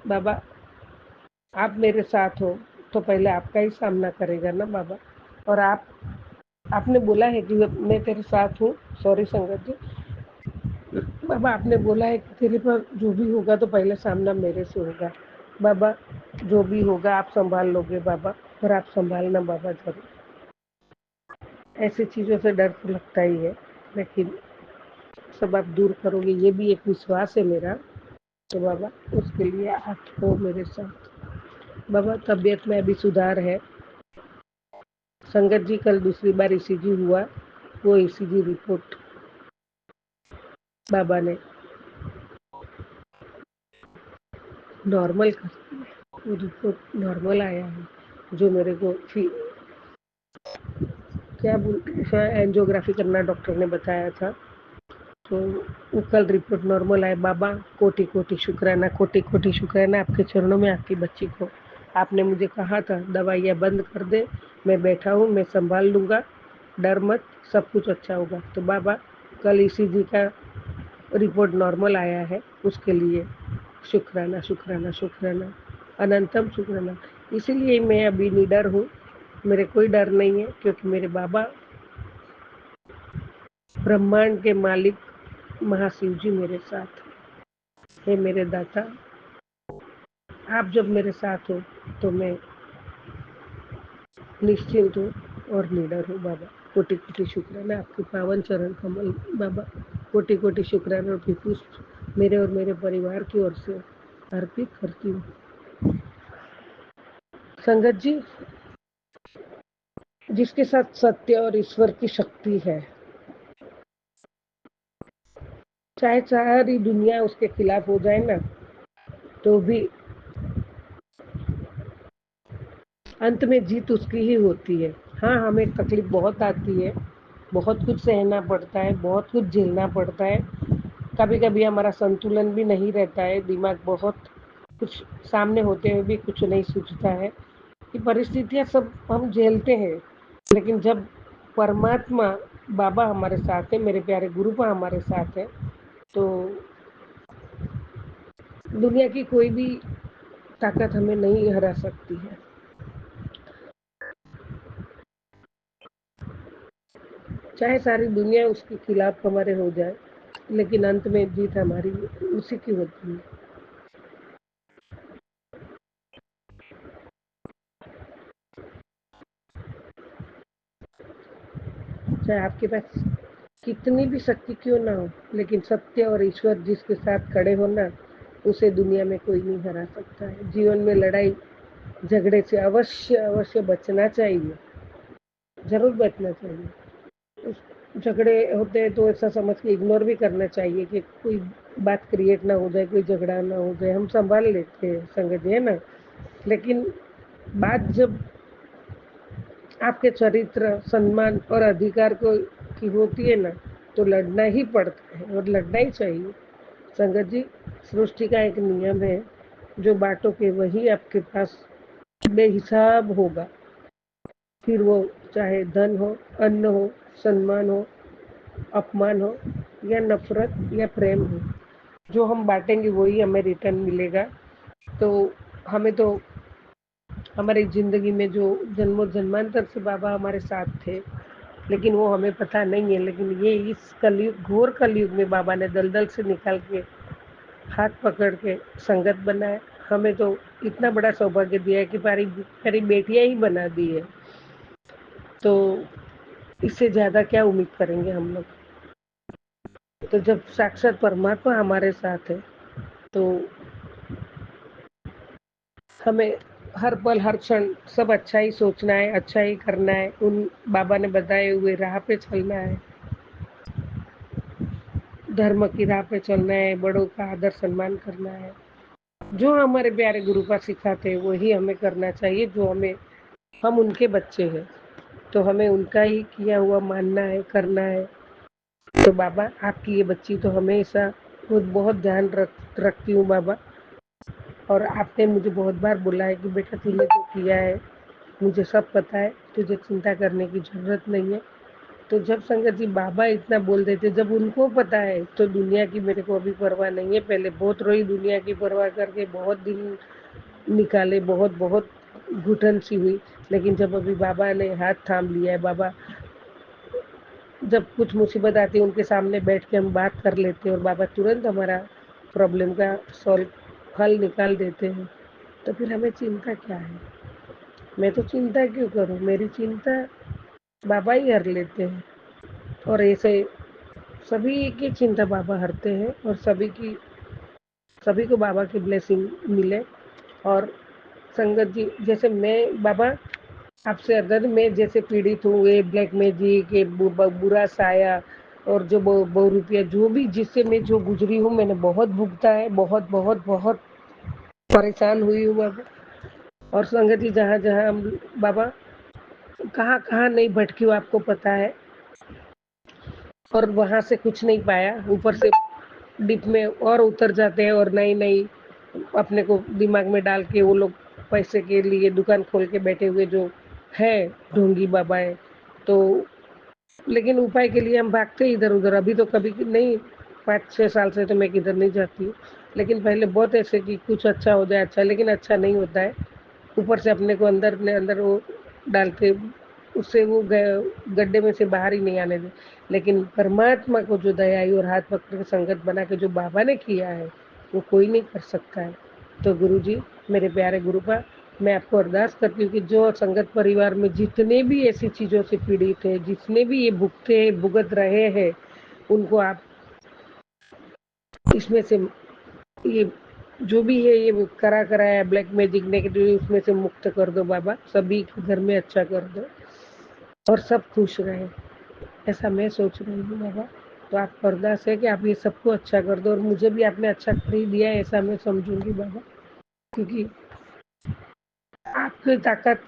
बाबा आप मेरे साथ हो, तो पहले आपका ही सामना करेगा ना बाबा। और आपने बोला है कि मैं तेरे साथ हूँ। सॉरी संगत जी, बाबा आपने बोला है कि तेरे पर जो भी होगा तो पहले सामना मेरे से होगा बाबा। जो भी होगा आप संभाल लोगे बाबा, और आप संभालना बाबा जरूर। ऐसी चीज़ों से डर तो लगता ही है, लेकिन सब आप दूर करोगे, ये भी एक विश्वास है मेरा। तो बाबा उसके लिए आप हो मेरे साथ बाबा। तबीयत में अभी सुधार है संगत जी। कल दूसरी बार ईसीजी हुआ, वो ईसीजी रिपोर्ट बाबा ने नॉर्मल कर दी, वो रिपोर्ट नॉर्मल आया है। जो मेरे को क्या बोलते हैं, एंजियोग्राफी करना डॉक्टर ने बताया था, तो वो कल रिपोर्ट नॉर्मल आए बाबा। कोटि कोटि शुक्राना, कोटि कोटि शुक्राना आपके चरणों में, आपकी बच्ची को। आपने मुझे कहा था दवाइयाँ बंद कर दे, मैं बैठा हूँ, मैं संभाल लूँगा, डर मत, सब कुछ अच्छा होगा। तो बाबा कल ईसीजी का रिपोर्ट नॉर्मल आया है, उसके लिए शुक्राना शुक्राना शुक्राना, अनंतम शुक्राना। इसीलिए मैं अभी निडर हूँ, मेरे कोई डर नहीं है, क्योंकि मेरे बाबा ब्रह्मांड के मालिक महाशिव जी मेरे साथ है। मेरे दाता, आप जब मेरे साथ हो तो मैं निश्चिंत हूँ और निडर हूँ बाबा। कोटि कोटि शुक्राना, आपके पावन चरण कमल बाबा, कोटि कोटि शुक्राना और पुष्प मेरे और मेरे परिवार की ओर से अर्पित करती हूँ। संगत जी, जिसके साथ सत्य और ईश्वर की शक्ति है, चाहे सारी दुनिया उसके खिलाफ हो जाए ना, तो भी अंत में जीत उसकी ही होती है। हाँ, हमें तकलीफ बहुत आती है, बहुत कुछ सहना पड़ता है, बहुत कुछ झेलना पड़ता है। कभी कभी हमारा संतुलन भी नहीं रहता है, दिमाग बहुत कुछ सामने होते हुए भी कुछ नहीं सूझता है। ये परिस्थितियाँ सब हम झेलते हैं, लेकिन जब परमात्मा बाबा हमारे साथ है, मेरे प्यारे गुरुपा हमारे साथ है, तो दुनिया की कोई भी ताकत हमें नहीं हरा सकती है। चाहे सारी दुनिया उसके खिलाफ हमारे हो जाए, लेकिन अंत में जीत हमारी उसी की होती है। चाहे आपके पास कितनी भी शक्ति क्यों ना हो, लेकिन सत्य और ईश्वर जिसके साथ खड़े हो ना, उसे दुनिया में कोई नहीं हरा सकता है। जीवन में लड़ाई झगड़े से अवश्य अवश्य बचना चाहिए, जरूर बचना चाहिए। झगड़े होते हैं तो ऐसा समझ के इग्नोर भी करना चाहिए कि कोई बात क्रिएट ना हो जाए, कोई झगड़ा ना हो जाए, हम संभाल लेते हैं संगत जी, है ना। लेकिन बात जब आपके चरित्र, सम्मान और अधिकार को की होती है ना, तो लड़ना ही पड़ता है और लड़ना ही चाहिए। संगत जी, सृष्टि का एक नियम है, जो बांटोगे वही आपके पास बेहिसाब होगा। फिर वो चाहे धन हो, अन्न हो, सम्मान हो, अपमान हो, या नफरत या प्रेम हो, जो हम बांटेंगे वही हमें रिटर्न मिलेगा। तो हमें तो हमारी जिंदगी में जो जन्मों जन्मांतर से बाबा हमारे साथ थे, लेकिन वो हमें पता नहीं है। लेकिन ये इस कलयुग, घोर कलयुग में बाबा ने दलदल से निकाल के हाथ पकड़ के संगत बनाया। हमें तो इतना बड़ा सौभाग्य दिया है कि मेरी बेटियां ही बना दी है, तो इससे ज्यादा क्या उम्मीद करेंगे हम लोग। तो जब साक्षात परमात्मा हमारे साथ है, तो हमें हर पल हर क्षण सब अच्छा ही सोचना है, अच्छा ही करना है, उन बाबा ने बताए हुए राह पे चलना है, धर्म की राह पे चलना है, बड़ों का आदर सम्मान करना है। जो हमारे प्यारे गुरु का सिखाते हैं वही हमें करना चाहिए। जो हमें, हम उनके बच्चे हैं, तो हमें उनका ही किया हुआ मानना है, करना है। तो बाबा, आपकी ये बच्ची तो हमेशा बहुत ध्यान रखती हूँ बाबा। और आपने मुझे बहुत बार बोला है कि बेटा तूने जो किया है मुझे सब पता है, तुझे चिंता करने की जरूरत नहीं है। तो जब संगत जी बाबा इतना बोल देते, जब उनको पता है, तो दुनिया की मेरे को अभी परवाह नहीं है। पहले बहुत रोई दुनिया की परवाह करके, बहुत दिन निकाले, बहुत बहुत घुटन सी हुई। लेकिन जब अभी बाबा ने हाथ थाम लिया है, बाबा जब कुछ मुसीबत आती है उनके सामने बैठ के हम बात कर लेते हैं और बाबा तुरंत हमारा प्रॉब्लम का हल निकाल देते हैं, तो फिर हमें चिंता क्या है। मैं तो चिंता क्यों करूं, मेरी चिंता बाबा ही हर लेते हैं। और ऐसे सभी की चिंता बाबा हरते हैं, और सभी को बाबा की ब्लेसिंग मिले। और संगत जी, जैसे मैं बाबा आपसे अगर मैं जैसे पीड़ित हूँ, ये ब्लैक मैजिक, ये बुरा साया और जो बहुरूपिया, जो भी जिससे मैं जो गुजरी हूँ, मैंने बहुत भुगता है, बहुत बहुत बहुत परेशान हुई हूँ बाबा। और संगत जी, जहाँ जहाँ हम बाबा कहाँ कहाँ नहीं भटकी हूँ आपको पता है, और वहाँ से कुछ नहीं पाया, ऊपर से डिप में और उतर जाते हैं, और नई नई अपने को दिमाग में डाल के वो लोग पैसे के लिए दुकान खोल के बैठे हुए जो है ढोंगी बाबा है। तो लेकिन उपाय के लिए हम भागते इधर उधर, अभी तो कभी नहीं 5-6 साल से तो मैं किधर नहीं जाती हूँ, लेकिन पहले बहुत ऐसे कि कुछ अच्छा हो जाए अच्छा, लेकिन अच्छा नहीं होता है। ऊपर से अपने को अंदर ने अंदर वो डालते, उससे वो गड्ढे में से बाहर ही नहीं आने दे। लेकिन परमात्मा को जो दया आई और हाथ पकड़ के संगत बना के जो बाबा ने किया है वो कोई नहीं कर सकता है। तो गुरु जी, मेरे प्यारे गुरुपा, मैं आपको अरदास करती हूँ कि जो संगत परिवार में जितने भी ऐसी चीज़ों से पीड़ित है, जितने भी ये भुगत रहे हैं, उनको आप इसमें से ये जो भी है ये कराया ब्लैक मैजिक नेगेटिव, उसमें से मुक्त कर दो बाबा, सभी के घर में अच्छा कर दो और सब खुश रहे, ऐसा मैं सोच रही हूँ बाबा। तो आपको अरदास है कि आप ये सबको अच्छा कर दो और मुझे भी आपने अच्छा कर ही दिया है, ऐसा मैं समझूंगी बाबा, क्योंकि आपकी ताकत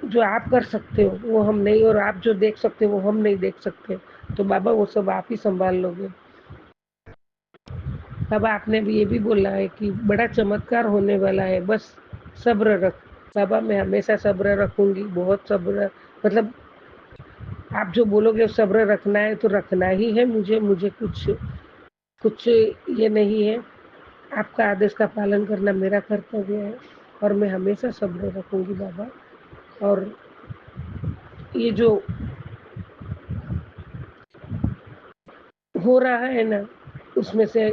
जो आप कर सकते हो वो हम नहीं, और आप जो देख सकते हो वो हम नहीं देख सकते, तो बाबा वो सब आप ही संभाल लोगे। बाबा आपने भी ये भी बोला है कि बड़ा चमत्कार होने वाला है, बस सब्र रख। बाबा मैं हमेशा सब्र रखूंगी, बहुत सब्र, मतलब आप जो बोलोगे सब्र रखना है तो रखना ही है, मुझे कुछ कुछ ये नहीं है, आपका आदेश का पालन करना मेरा कर्तव्य है और मैं हमेशा सब्र रखूंगी बाबा। और ये जो हो रहा है ना, उसमें से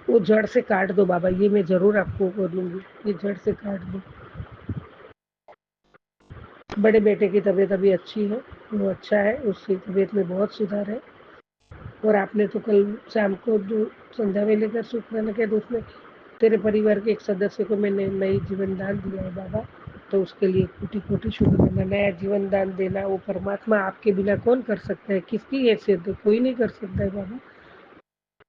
वो जड़ से काट दो बाबा, ये मैं जरूर आपको बोलूंगी, ये जड़ से काट दो। बड़े बेटे की तबीयत अभी अच्छी है, वो अच्छा है, उसकी तबीयत में बहुत सुधार है। और आपने तो कल शाम को जो संध्या में लेकर शुक्राना किया, तो उसमें तेरे परिवार के एक सदस्य को मैंने नई जीवन दान दिया है बाबा, तो उसके लिए कोटि कोटि शुक्राना। नया जीवन दान देना वो परमात्मा आपके बिना कौन कर सकता है, किसकी हैसियत है, कोई नहीं कर सकता है बाबा,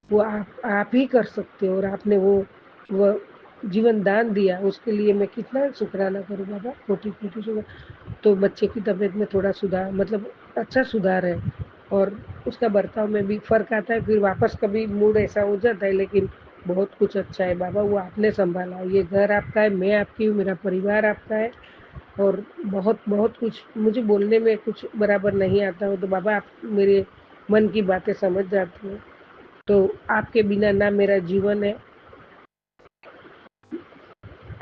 वो आप ही कर सकते हो। और आपने वो जीवन दान दिया, उसके लिए मैं कितना शुक्राना करूँ बाबा, कोटि कोटि शुक्र। तो बच्चे की तबीयत में थोड़ा सुधार, मतलब अच्छा सुधार है, और उसका बर्ताव में भी फर्क आता है, फिर वापस कभी मूड ऐसा हो जाता है, लेकिन बहुत कुछ अच्छा है बाबा, वो आपने संभाला। ये घर आपका है, मैं आपकी हूँ, मेरा परिवार आपका है, और बहुत बहुत कुछ मुझे बोलने में कुछ बराबर नहीं आता हो, तो बाबा आप मेरे मन की बातें समझ जाते हो। तो आपके बिना ना मेरा जीवन है,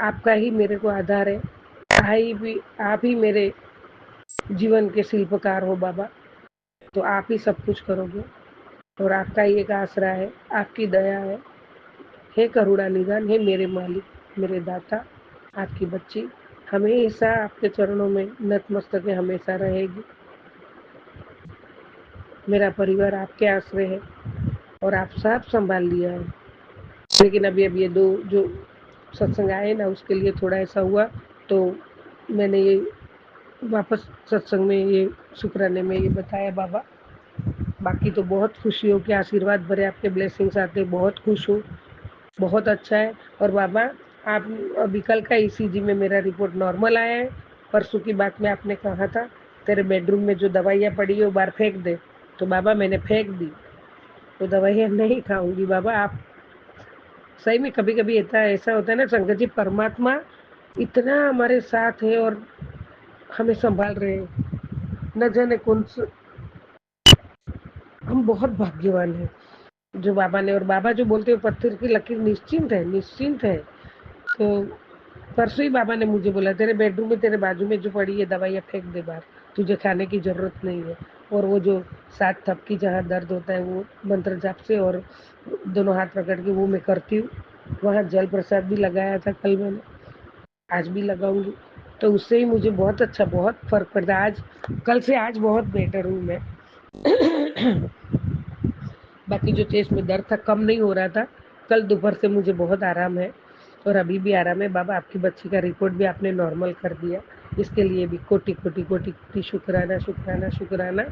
आपका ही मेरे को आधार है, आप ही मेरे जीवन के शिल्पकार हो बाबा, तो आप ही सब कुछ करोगे और आपका ही एक आसरा है, आपकी दया है। हे करुणा निदान, हे मेरे मालिक, मेरे दाता, आपकी बच्ची हमेशा आपके चरणों में नतमस्तक हमेशा रहेगी। मेरा परिवार आपके आश्रय है और आप सब संभाल लिया है, लेकिन अभी ये दो जो सत्संग आए ना, उसके लिए थोड़ा ऐसा हुआ, तो मैंने ये वापस सत्संग में ये शुक्राने में ये बताया बाबा। बाकी तो बहुत खुशी हो कि आशीर्वाद भरे आपके ब्लेसिंग्स आते, बहुत खुश हूँ, बहुत अच्छा है। और बाबा आप अभी कल का ईसीजी में मेरा रिपोर्ट नॉर्मल आया है। परसों की बात में आपने कहा था तेरे बेडरूम में जो दवाइयाँ पड़ी है वो बाहर फेंक दे, तो बाबा मैंने फेंक दी, तो दवाइयाँ नहीं खाऊंगी बाबा। आप सही में कभी कभी ऐसा होता है ना संगत जी, परमात्मा इतना हमारे साथ है और हमें संभाल रहे हैं, न जाने कौन सा, हम बहुत भाग्यवान हैं जो बाबा ने। और बाबा जो बोलते हैं पत्थर की लकीर निश्चिंत है, निश्चिंत है। तो परसों ही बाबा ने मुझे बोला तेरे बेडरूम में तेरे बाजू में जो पड़ी है दवाइयाँ फेंक दे बाहर, तुझे खाने की जरूरत नहीं है। और वो जो 7 थपकी जहाँ दर्द होता है वो मंत्र जाप से और दोनों हाथ पकड़ के वो मैं करती हूँ। वहाँ जल प्रसाद भी लगाया था कल मैंने, आज भी लगाऊंगी, तो उससे ही मुझे बहुत अच्छा, बहुत फर्क पड़ता है। आज कल से आज बहुत बेटर हूँ मैं। बाकी जो चेस्ट में दर्द था कम नहीं हो रहा था, कल दोपहर से मुझे बहुत आराम है और अभी भी आराम है बाबा। आपकी बच्ची का रिपोर्ट भी आपने नॉर्मल कर दिया, इसके लिए भी कोटि कोटि कोटि कोटि शुक्राना, शुक्राना, शुक्राना,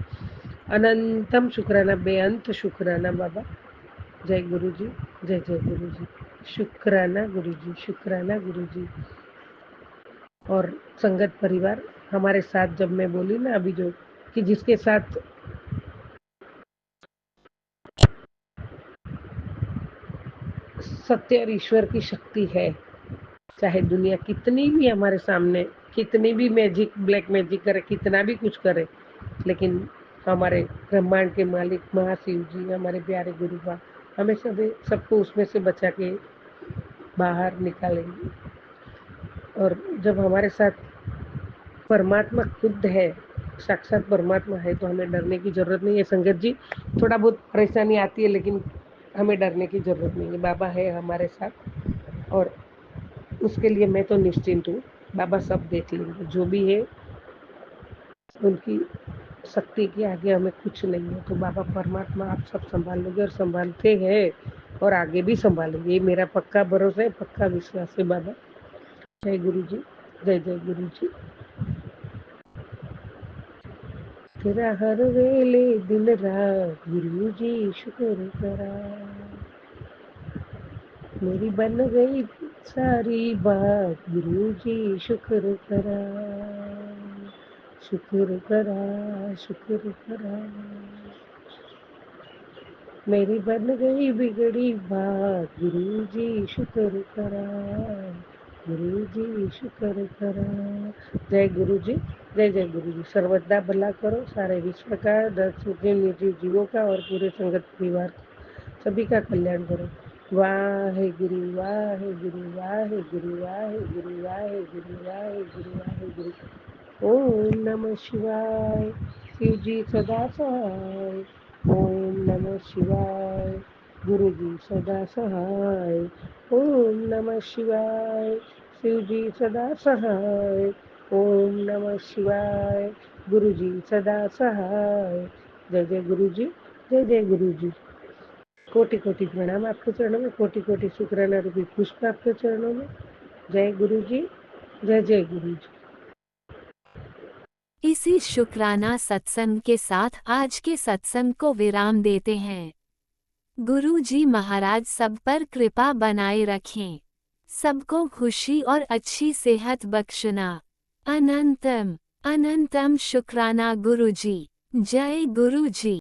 अनंतम शुक्राना, बेअंत शुक्राना बाबा। जय गुरु जी, जय जय गुरु जी, शुक्राना गुरु जी, शुक्राना गुरु जी। और संगत परिवार हमारे साथ, जब मैं बोली ना अभी जो कि जिसके साथ सत्य और ईश्वर की शक्ति है, चाहे दुनिया कितनी भी हमारे सामने, कितनी भी मैजिक, ब्लैक मैजिक करे, कितना भी कुछ करे, लेकिन हमारे ब्रह्मांड के मालिक महाशिव जी, हमारे प्यारे गुरुबा, हमें सबको उसमें से बचा के बाहर निकालेंगे। और जब हमारे साथ परमात्मा खुद है, साक्षात परमात्मा है, तो हमें डरने की ज़रूरत नहीं है संगत जी। थोड़ा बहुत परेशानी आती है लेकिन हमें डरने की ज़रूरत नहीं है। बाबा है हमारे साथ और उसके लिए मैं तो निश्चिंत हूँ। बाबा सब देख लेंगे, जो भी है उनकी शक्ति के आगे हमें कुछ नहीं है। तो बाबा परमात्मा आप सब संभाल लोगे और संभालते हैं और आगे भी संभालेंगे, ये मेरा पक्का भरोसा है, पक्का विश्वास है बाबा। जय गुरु जी, जय जय गुरु जी। तेरा हर वेले दिन रात गुरु जी शुक्र करा, मेरी बन गई सारी बात गुरु जी शुक्र करा, शुक्र करा, शुक्र करा, मेरी बन गई बिगड़ी बात गुरु जी शुक्र करा, गुरु जी शुक्र करा। जय गुरु जी, जय जय गुरु जी। सर्वदा भला करो सारे विश्व का, दस निजी जीवों का और पूरे संगत परिवार का, सभी का कल्याण करो। वाहे गुरु, वाहे गुरु, वाहे गुरु, वाहे गुरु, वाहे गुरु, वाहे गुरु, वाहे गुरु। ओम नमः शिवाय। शिव जी सदा सहाय। ओम नमः शिवाय। गुरु जी सदा सहाय। ओम नमः शिवाय। शिव जी सदा सहाय। ओम नमः शिवाय। गुरु जी सदा सहाय। जय जय गुरु जी, जय जय गुरु जी। कोटि कोटि प्रणाम आपके चरणों में, कोटि कोटि शुक्राना रूपी पुष्प आपके चरणों में। जय गुरु जी, जय जय गुरु जी। इसी शुक्राना सत्संग के साथ आज के सत्संग को विराम देते हैं। गुरु जी महाराज सब पर कृपा बनाए रखें, सबको खुशी और अच्छी सेहत बख्शना। अनंतम अनंतम शुक्राना गुरु जी। जय गुरु जी।